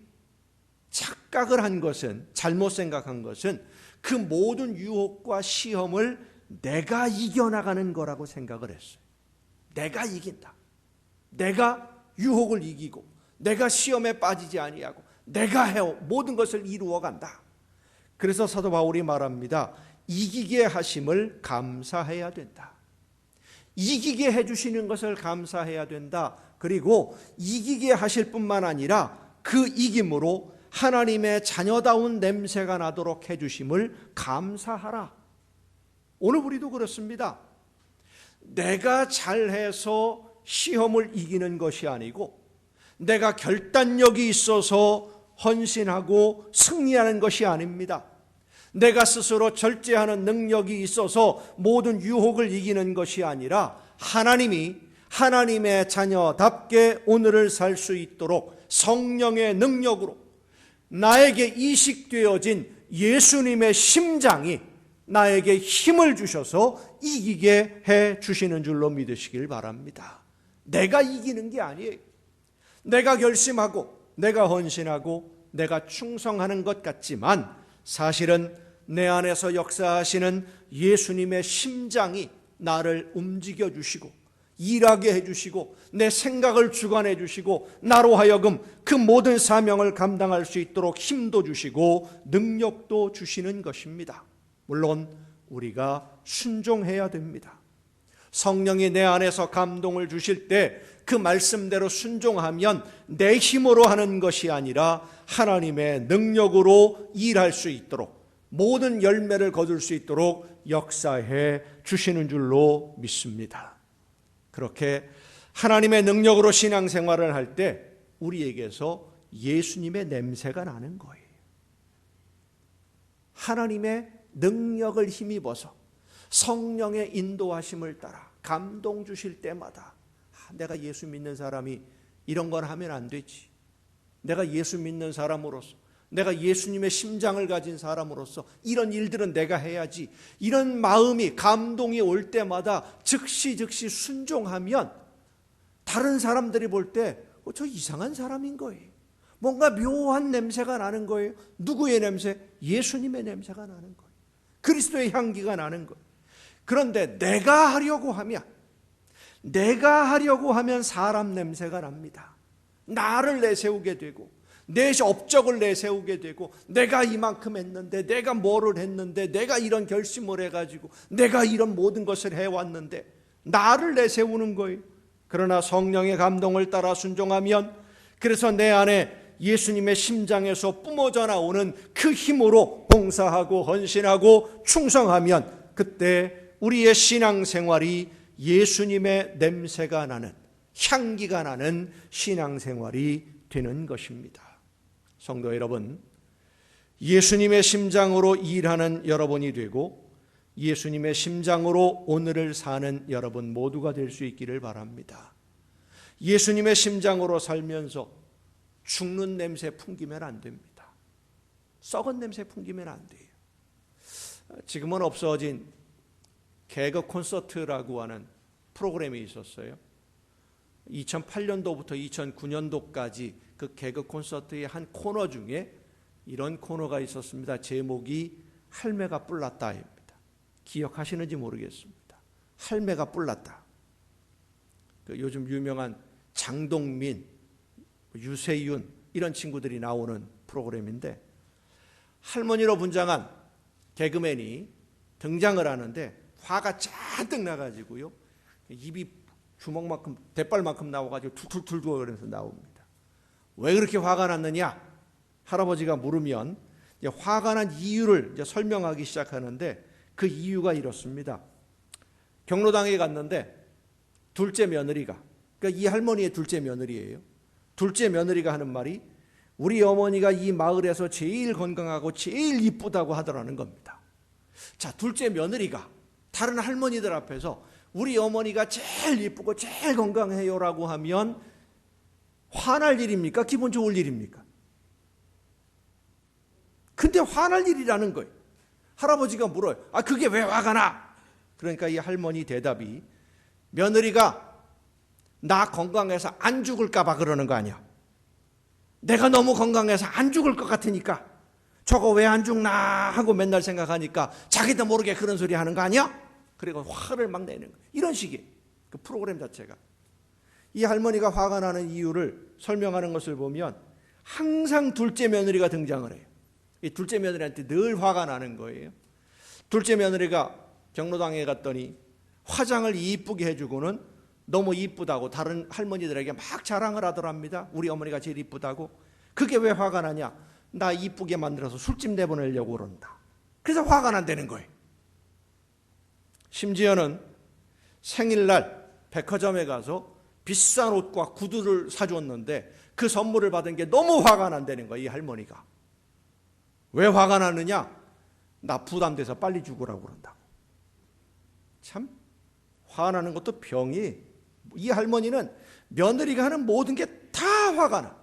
착각을 한 것은, 잘못 생각한 것은 그 모든 유혹과 시험을 내가 이겨나가는 거라고 생각을 했어요. 내가 이긴다. 내가 유혹을 이기고, 내가 시험에 빠지지 아니하고, 내가 해오 모든 것을 이루어 간다. 그래서 사도 바울이 말합니다. 이기게 하심을 감사해야 된다. 이기게 해주시는 것을 감사해야 된다. 그리고 이기게 하실 뿐만 아니라 그 이김으로 하나님의 자녀다운 냄새가 나도록 해주심을 감사하라. 오늘 우리도 그렇습니다. 내가 잘해서 시험을 이기는 것이 아니고 내가 결단력이 있어서 헌신하고 승리하는 것이 아닙니다. 내가 스스로 절제하는 능력이 있어서 모든 유혹을 이기는 것이 아니라 하나님이 하나님의 자녀답게 오늘을 살 수 있도록 성령의 능력으로 나에게 이식되어진 예수님의 심장이 나에게 힘을 주셔서 이기게 해 주시는 줄로 믿으시길 바랍니다. 내가 이기는 게 아니에요. 내가 결심하고 내가 헌신하고 내가 충성하는 것 같지만 사실은 내 안에서 역사하시는 예수님의 심장이 나를 움직여 주시고 일하게 해주시고 내 생각을 주관해 주시고 나로 하여금 그 모든 사명을 감당할 수 있도록 힘도 주시고 능력도 주시는 것입니다. 물론 우리가 순종해야 됩니다. 성령이 내 안에서 감동을 주실 때 그 말씀대로 순종하면 내 힘으로 하는 것이 아니라 하나님의 능력으로 일할 수 있도록 모든 열매를 거둘 수 있도록 역사해 주시는 줄로 믿습니다. 그렇게 하나님의 능력으로 신앙생활을 할 때 우리에게서 예수님의 냄새가 나는 거예요. 하나님의 능력을 힘입어서 성령의 인도하심을 따라 감동 주실 때마다 내가 예수 믿는 사람이 이런 건 하면 안 되지. 내가 예수 믿는 사람으로서 내가 예수님의 심장을 가진 사람으로서 이런 일들은 내가 해야지. 이런 마음이 감동이 올 때마다 즉시 순종하면 다른 사람들이 볼 때 저 이상한 사람인 거예요. 뭔가 묘한 냄새가 나는 거예요. 누구의 냄새? 예수님의 냄새가 나는 거예요. 그리스도의 향기가 나는 거예요. 그런데 내가 하려고 하면 사람 냄새가 납니다. 나를 내세우게 되고 내 업적을 내세우게 되고 내가 이만큼 했는데 내가 뭐를 했는데 내가 이런 결심을 해가지고 내가 이런 모든 것을 해왔는데 나를 내세우는 거예요. 그러나 성령의 감동을 따라 순종하면 그래서 내 안에 예수님의 심장에서 뿜어져 나오는 그 힘으로 봉사하고 헌신하고 충성하면 그때 우리의 신앙생활이 예수님의 냄새가 나는 향기가 나는 신앙생활이 되는 것입니다. 성도 여러분, 예수님의 심장으로 일하는 여러분이 되고 예수님의 심장으로 오늘을 사는 여러분 모두가 될 수 있기를 바랍니다. 예수님의 심장으로 살면서 죽는 냄새 풍기면 안 됩니다. 썩은 냄새 풍기면 안 돼요. 지금은 없어진 개그 콘서트라고 하는 프로그램이 있었어요. 2008년도부터 2009년도까지 그 개그 콘서트의 한 코너 중에 이런 코너가 있었습니다. 제목이 할매가 뿔났다입니다. 기억하시는지 모르겠습니다. 할매가 뿔났다. 그 요즘 유명한 장동민, 유세윤 이런 친구들이 나오는 프로그램인데 할머니로 분장한 개그맨이 등장을 하는데 화가 잔뜩 나가지고요. 입이 주먹만큼 대빨만큼 나와가지고 툴툴툴 거리면서 나옵니다. 왜 그렇게 화가 났느냐? 할아버지가 물으면 화가 난 이유를 설명하기 시작하는데 그 이유가 이렇습니다. 경로당에 갔는데 둘째 며느리가, 그러니까 이 할머니의 둘째 며느리예요. 둘째 며느리가 하는 말이 우리 어머니가 이 마을에서 제일 건강하고 제일 이쁘다고 하더라는 겁니다. 자, 둘째 며느리가 다른 할머니들 앞에서 우리 어머니가 제일 이쁘고 제일 건강해요라고 하면 화날 일입니까? 기분 좋을 일입니까? 근데 화날 일이라는 거예요. 할아버지가 물어요. 아, 그게 왜 화가 나? 그러니까 이 할머니 대답이 며느리가 나 건강해서 안 죽을까 봐 그러는 거 아니야. 내가 너무 건강해서 안 죽을 것 같으니까 저거 왜 안 죽나 하고 맨날 생각하니까 자기도 모르게 그런 소리 하는 거 아니야? 그리고 화를 막 내는 거예요. 이런 식의 그 프로그램 자체가. 이 할머니가 화가 나는 이유를 설명하는 것을 보면 항상 둘째 며느리가 등장을 해요. 이 둘째 며느리한테 늘 화가 나는 거예요. 둘째 며느리가 경로당에 갔더니 화장을 이쁘게 해주고는 너무 이쁘다고 다른 할머니들에게 막 자랑을 하더랍니다. 우리 어머니가 제일 이쁘다고. 그게 왜 화가 나냐? 나 이쁘게 만들어서 술집 내보내려고 그런다. 그래서 화가 난다는 거예요. 심지어는 생일날 백화점에 가서 비싼 옷과 구두를 사주었는데 그 선물을 받은 게 너무 화가 난다는 거예요. 이 할머니가. 왜 화가 나느냐? 나 부담돼서 빨리 죽으라고 그런다고. 참 화나는 것도 병이, 이 할머니는 며느리가 하는 모든 게 다 화가 나.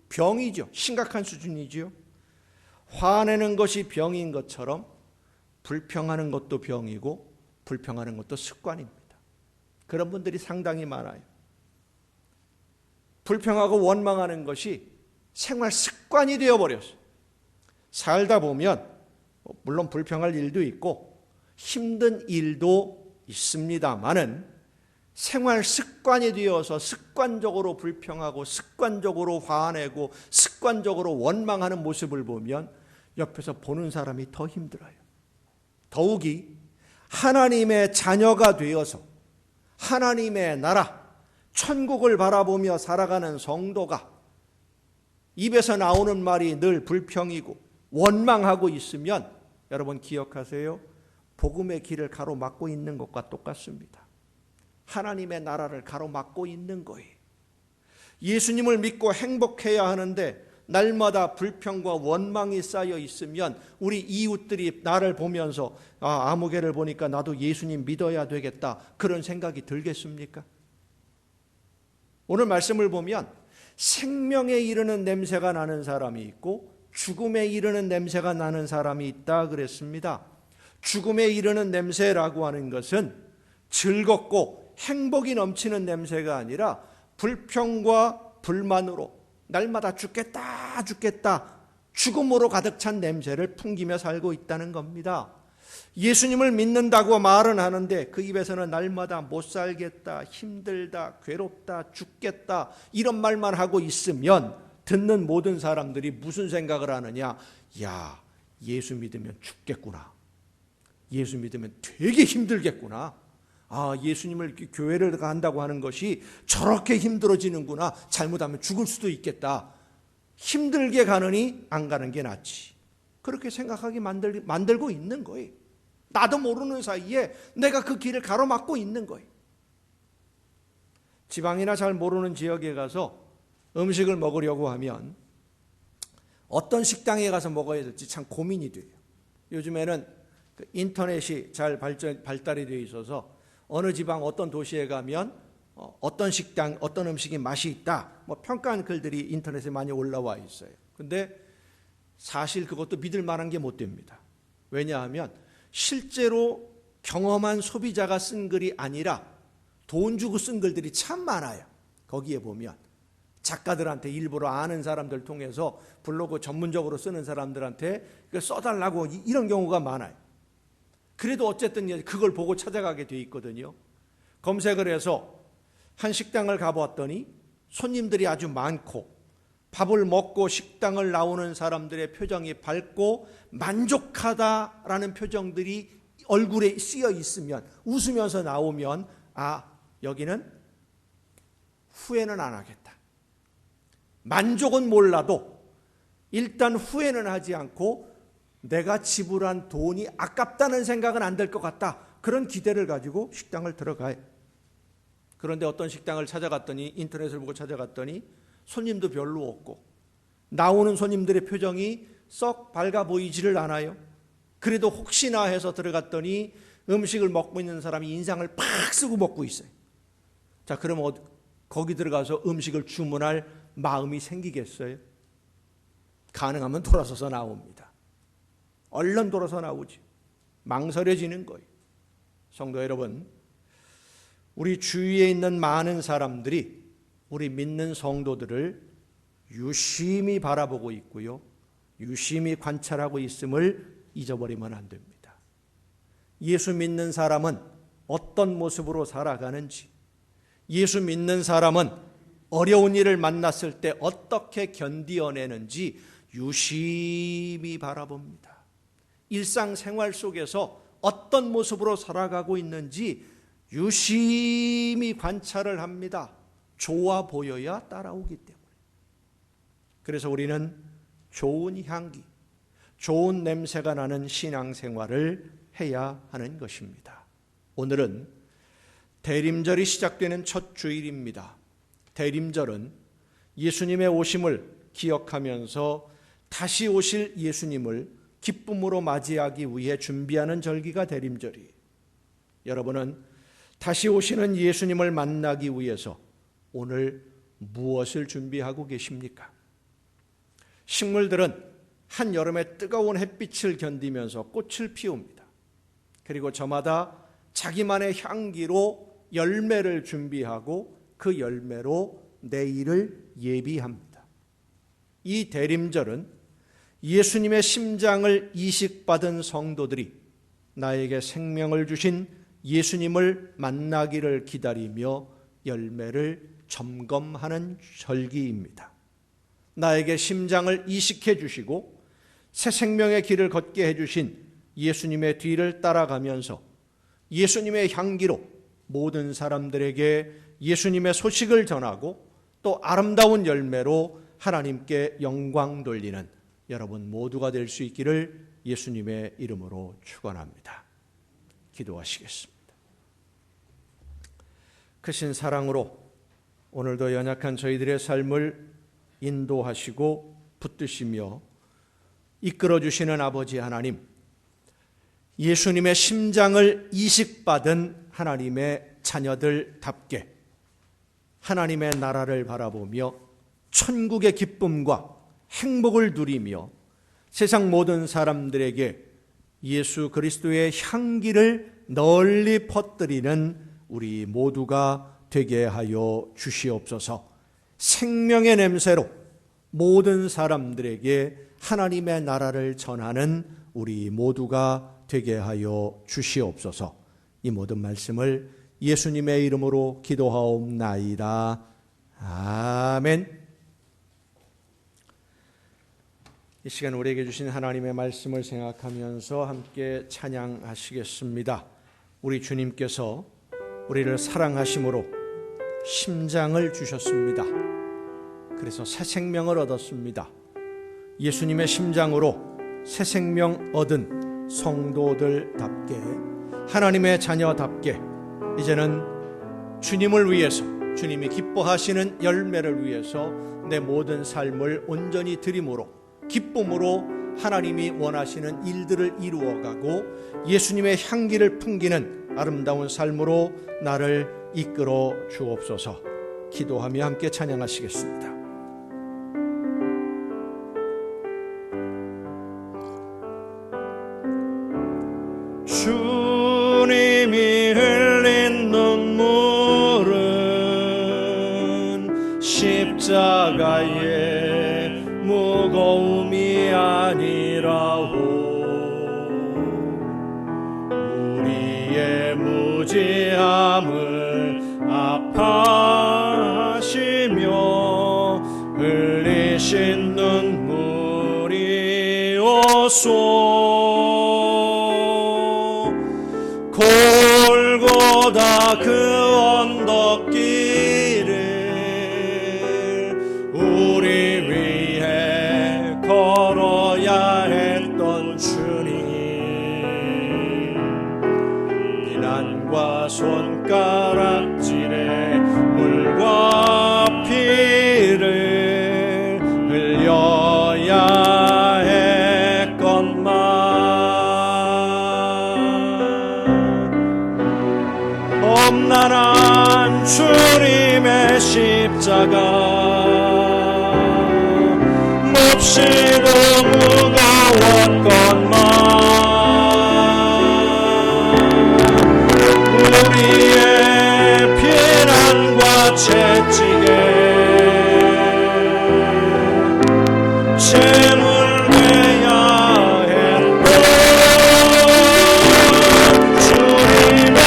병이죠. 심각한 수준이지요. 화내는 것이 병인 것처럼 불평하는 것도 병이고 불평하는 것도 습관입니다. 그런 분들이 상당히 많아요. 불평하고 원망하는 것이 생활 습관이 되어버렸어요. 살다 보면 물론 불평할 일도 있고 힘든 일도 있습니다마는 생활 습관이 되어서 습관적으로 불평하고 습관적으로 화내고 습관적으로 원망하는 모습을 보면 옆에서 보는 사람이 더 힘들어요. 더욱이 하나님의 자녀가 되어서 하나님의 나라, 천국을 바라보며 살아가는 성도가 입에서 나오는 말이 늘 불평이고 원망하고 있으면 여러분 기억하세요. 복음의 길을 가로막고 있는 것과 똑같습니다. 하나님의 나라를 가로막고 있는 거예요. 예수님을 믿고 행복해야 하는데 날마다 불평과 원망이 쌓여 있으면 우리 이웃들이 나를 보면서 아무개를 보니까 나도 예수님 믿어야 되겠다 그런 생각이 들겠습니까? 오늘 말씀을 보면 생명에 이르는 냄새가 나는 사람이 있고 죽음에 이르는 냄새가 나는 사람이 있다 그랬습니다. 죽음에 이르는 냄새라고 하는 것은 즐겁고 행복이 넘치는 냄새가 아니라 불평과 불만으로 날마다 죽겠다 죽겠다 죽음으로 가득 찬 냄새를 풍기며 살고 있다는 겁니다. 예수님을 믿는다고 말은 하는데 그 입에서는 날마다 못 살겠다, 힘들다, 괴롭다, 죽겠다 이런 말만 하고 있으면 듣는 모든 사람들이 무슨 생각을 하느냐? 야, 예수 믿으면 죽겠구나. 예수 믿으면 되게 힘들겠구나. 예수님을 교회를 간다고 하는 것이 저렇게 힘들어지는구나. 잘못하면 죽을 수도 있겠다. 힘들게 가느니 안 가는 게 낫지. 그렇게 생각하게 만들고 있는 거예요. 나도 모르는 사이에 내가 그 길을 가로막고 있는 거예요. 지방이나 잘 모르는 지역에 가서 음식을 먹으려고 하면 어떤 식당에 가서 먹어야 될지 참 고민이 돼요. 요즘에는 인터넷이 잘 발달이 되어 있어서 어느 지방 어떤 도시에 가면 어떤 식당 어떤 음식이 맛이 있다 평가한 글들이 인터넷에 많이 올라와 있어요. 근데 사실 그것도 믿을 만한 게 못 됩니다. 왜냐하면 실제로 경험한 소비자가 쓴 글이 아니라 돈 주고 쓴 글들이 참 많아요. 거기에 보면 작가들한테 일부러 아는 사람들 통해서 블로그 전문적으로 쓰는 사람들한테 써달라고 이런 경우가 많아요. 그래도 어쨌든 그걸 보고 찾아가게 돼 있거든요. 검색을 해서 한 식당을 가보았더니 손님들이 아주 많고 밥을 먹고 식당을 나오는 사람들의 표정이 밝고 만족하다라는 표정들이 얼굴에 쓰여 있으면 웃으면서 나오면 여기는 후회는 안 하겠다. 만족은 몰라도 일단 후회는 하지 않고 내가 지불한 돈이 아깝다는 생각은 안 될 것 같다. 그런 기대를 가지고 식당을 들어가요. 그런데 어떤 식당을 찾아갔더니 인터넷을 보고 찾아갔더니 손님도 별로 없고 나오는 손님들의 표정이 썩 밝아 보이지를 않아요. 그래도 혹시나 해서 들어갔더니 음식을 먹고 있는 사람이 인상을 팍 쓰고 먹고 있어요. 자, 그럼 거기 들어가서 음식을 주문할 마음이 생기겠어요? 가능하면 돌아서서 나옵니다. 얼른 돌아서 나오지. 망설여지는 거예요. 성도 여러분, 우리 주위에 있는 많은 사람들이 우리 믿는 성도들을 유심히 바라보고 있고요. 유심히 관찰하고 있음을 잊어버리면 안 됩니다. 예수 믿는 사람은 어떤 모습으로 살아가는지, 예수 믿는 사람은 어려운 일을 만났을 때 어떻게 견디어내는지 유심히 바라봅니다. 일상생활 속에서 어떤 모습으로 살아가고 있는지 유심히 관찰을 합니다. 좋아 보여야 따라오기 때문에. 그래서 우리는 좋은 향기, 좋은 냄새가 나는 신앙생활을 해야 하는 것입니다. 오늘은 대림절이 시작되는 첫 주일입니다. 대림절은 예수님의 오심을 기억하면서 다시 오실 예수님을 기쁨으로 맞이하기 위해 준비하는 절기가 대림절이에요. 여러분은 다시 오시는 예수님을 만나기 위해서 오늘 무엇을 준비하고 계십니까? 식물들은 한여름의 뜨거운 햇빛을 견디면서 꽃을 피웁니다. 그리고 저마다 자기만의 향기로 열매를 준비하고 그 열매로 내일을 예비합니다. 이 대림절은 예수님의 심장을 이식받은 성도들이 나에게 생명을 주신 예수님을 만나기를 기다리며 열매를 점검하는 절기입니다. 나에게 심장을 이식해 주시고 새 생명의 길을 걷게 해주신 예수님의 뒤를 따라가면서 예수님의 향기로 모든 사람들에게 예수님의 소식을 전하고 또 아름다운 열매로 하나님께 영광 돌리는 여러분 모두가 될 수 있기를 예수님의 이름으로 축원합니다. 기도하시겠습니다. 크신 사랑으로 오늘도 연약한 저희들의 삶을 인도하시고 붙드시며 이끌어주시는 아버지 하나님, 예수님의 심장을 이식받은 하나님의 자녀들답게 하나님의 나라를 바라보며 천국의 기쁨과 행복을 누리며 세상 모든 사람들에게 예수 그리스도의 향기를 널리 퍼뜨리는 우리 모두가 되게 하여 주시옵소서. 생명의 냄새로 모든 사람들에게 하나님의 나라를 전하는 우리 모두가 되게 하여 주시옵소서. 이 모든 말씀을 예수님의 이름으로 기도하옵나이다. 아멘. 이 시간 우리에게 주신 하나님의 말씀을 생각하면서 함께 찬양하시겠습니다. 우리 주님께서 우리를 사랑하심으로 심장을 주셨습니다. 그래서 새 생명을 얻었습니다. 예수님의 심장으로 새 생명 얻은 성도들답게 하나님의 자녀답게 이제는 주님을 위해서 주님이 기뻐하시는 열매를 위해서 내 모든 삶을 온전히 드림으로 기쁨으로 하나님이 원하시는 일들을 이루어가고 예수님의 향기를 풍기는 아름다운 삶으로 나를 이끌어 주옵소서. 기도하며 함께 찬양하시겠습니다. 주님이 흘린 눈물은 십자가의 무거움이 아니라오. 우리의 무지함을 아파하시며 흘리신 눈물이오소. 골고다 그 언덕길을 우리 위해 걸어야 했던 주님, 비난과 손가락질에 물과 피를 흘려야 했건만 험난한 주님의 십자가 몹시도 무거웠건만 우리의 비난과 채찍에 채물되야 했던 주님의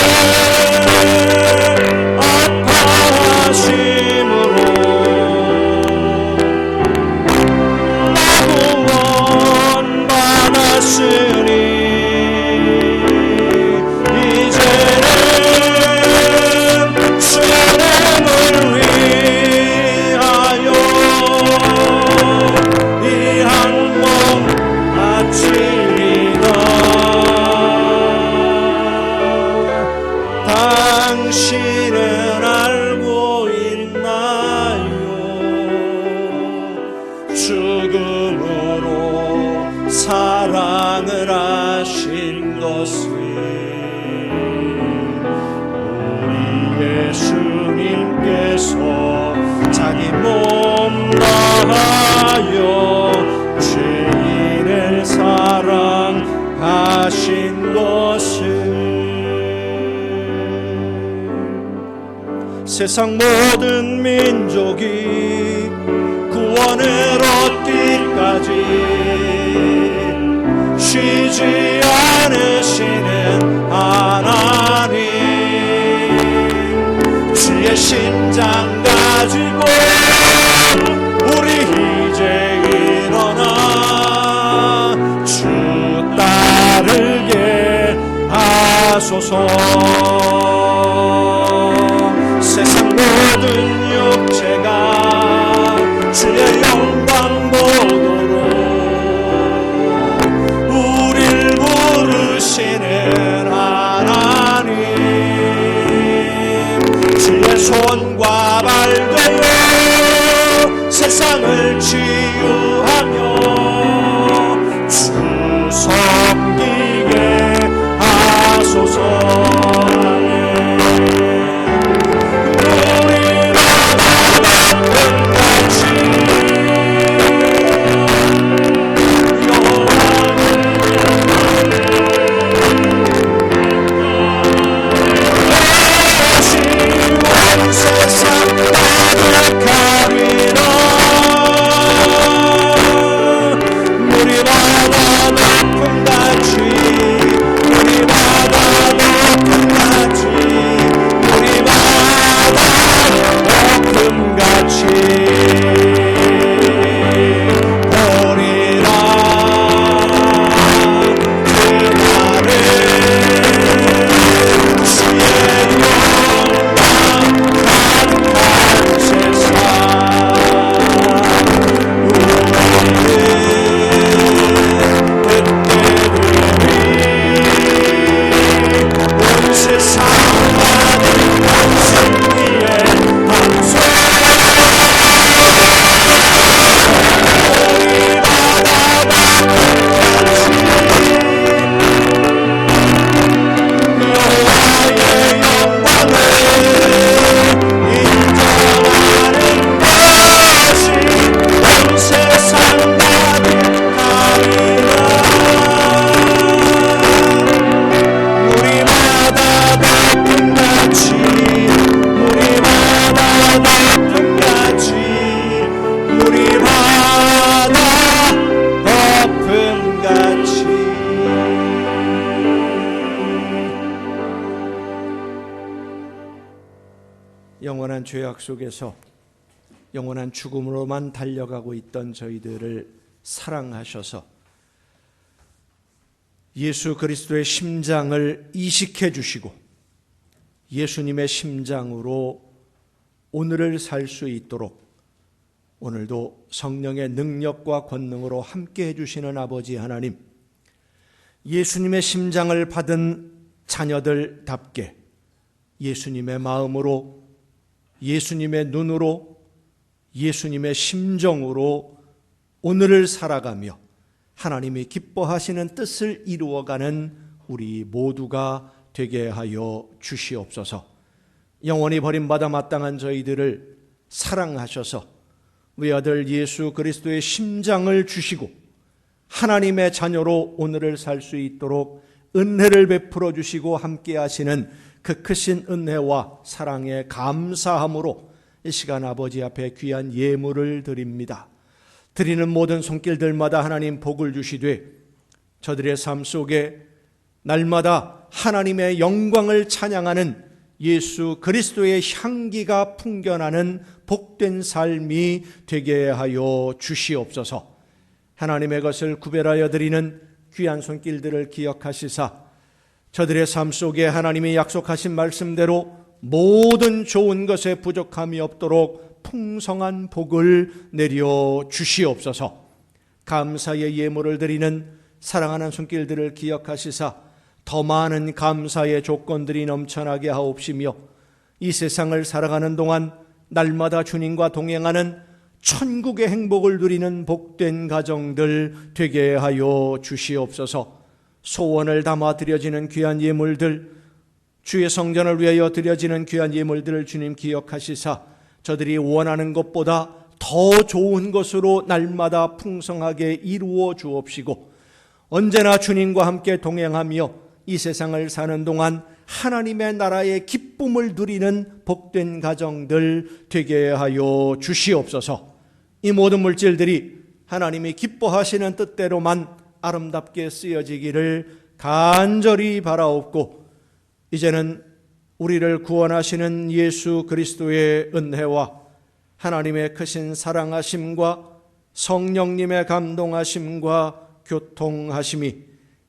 아파하심으로 나 구원받았으니 이제는 주님을 위해 죽음으로 사랑을 하신 것을 우리 예수님께서 자기 몸 다하여 죄인을 사랑하신 것을 세상 모든 민족이 구원을 얻기까지 쉬지 않으시는 하나님, 주의 심장 가지고 우리 이제 일어나 주 따르게 하소서. 세상 모든 육체가 주의 영광 보도록 우릴 부르시는 하나님, 주의 손과 발 되어 세상을 치유하며 주 섬기게 하소서. 영원한 죄악 속에서 영원한 죽음으로만 달려가고 있던 저희들을 사랑하셔서 예수 그리스도의 심장을 이식해 주시고 예수님의 심장으로 오늘을 살 수 있도록 오늘도 성령의 능력과 권능으로 함께 해주시는 아버지 하나님, 예수님의 심장을 받은 자녀들답게 예수님의 마음으로, 예수님의 눈으로, 예수님의 심정으로 오늘을 살아가며 하나님이 기뻐하시는 뜻을 이루어가는 우리 모두가 되게 하여 주시옵소서. 영원히 버림받아 마땅한 저희들을 사랑하셔서 외아들 예수 그리스도의 심장을 주시고 하나님의 자녀로 오늘을 살 수 있도록 은혜를 베풀어 주시고 함께 하시는 그 크신 은혜와 사랑에 감사함으로 이 시간 아버지 앞에 귀한 예물을 드립니다. 드리는 모든 손길들마다 하나님 복을 주시되 저들의 삶 속에 날마다 하나님의 영광을 찬양하는 예수 그리스도의 향기가 풍겨나는 복된 삶이 되게 하여 주시옵소서. 하나님의 것을 구별하여 드리는 귀한 손길들을 기억하시사 저들의 삶 속에 하나님이 약속하신 말씀대로 모든 좋은 것에 부족함이 없도록 풍성한 복을 내려 주시옵소서. 감사의 예물을 드리는 사랑하는 손길들을 기억하시사 더 많은 감사의 조건들이 넘쳐나게 하옵시며 이 세상을 살아가는 동안 날마다 주님과 동행하는 천국의 행복을 누리는 복된 가정들 되게 하여 주시옵소서. 소원을 담아 드려지는 귀한 예물들, 주의 성전을 위하여 드려지는 귀한 예물들을 주님 기억하시사 저들이 원하는 것보다 더 좋은 것으로 날마다 풍성하게 이루어 주옵시고, 언제나 주님과 함께 동행하며 이 세상을 사는 동안 하나님의 나라의 기쁨을 누리는 복된 가정들 되게 하여 주시옵소서. 이 모든 물질들이 하나님이 기뻐하시는 뜻대로만 아름답게 쓰여지기를 간절히 바라옵고, 이제는 우리를 구원하시는 예수 그리스도의 은혜와 하나님의 크신 사랑하심과 성령님의 감동하심과 교통하심이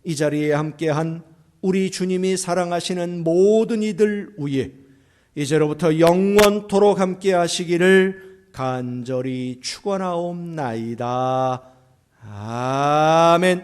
이 자리에 함께한 우리 주님이 사랑하시는 모든 이들 위에 이제로부터 영원토록 함께 하시기를 간절히 축원하옵나이다. 아멘.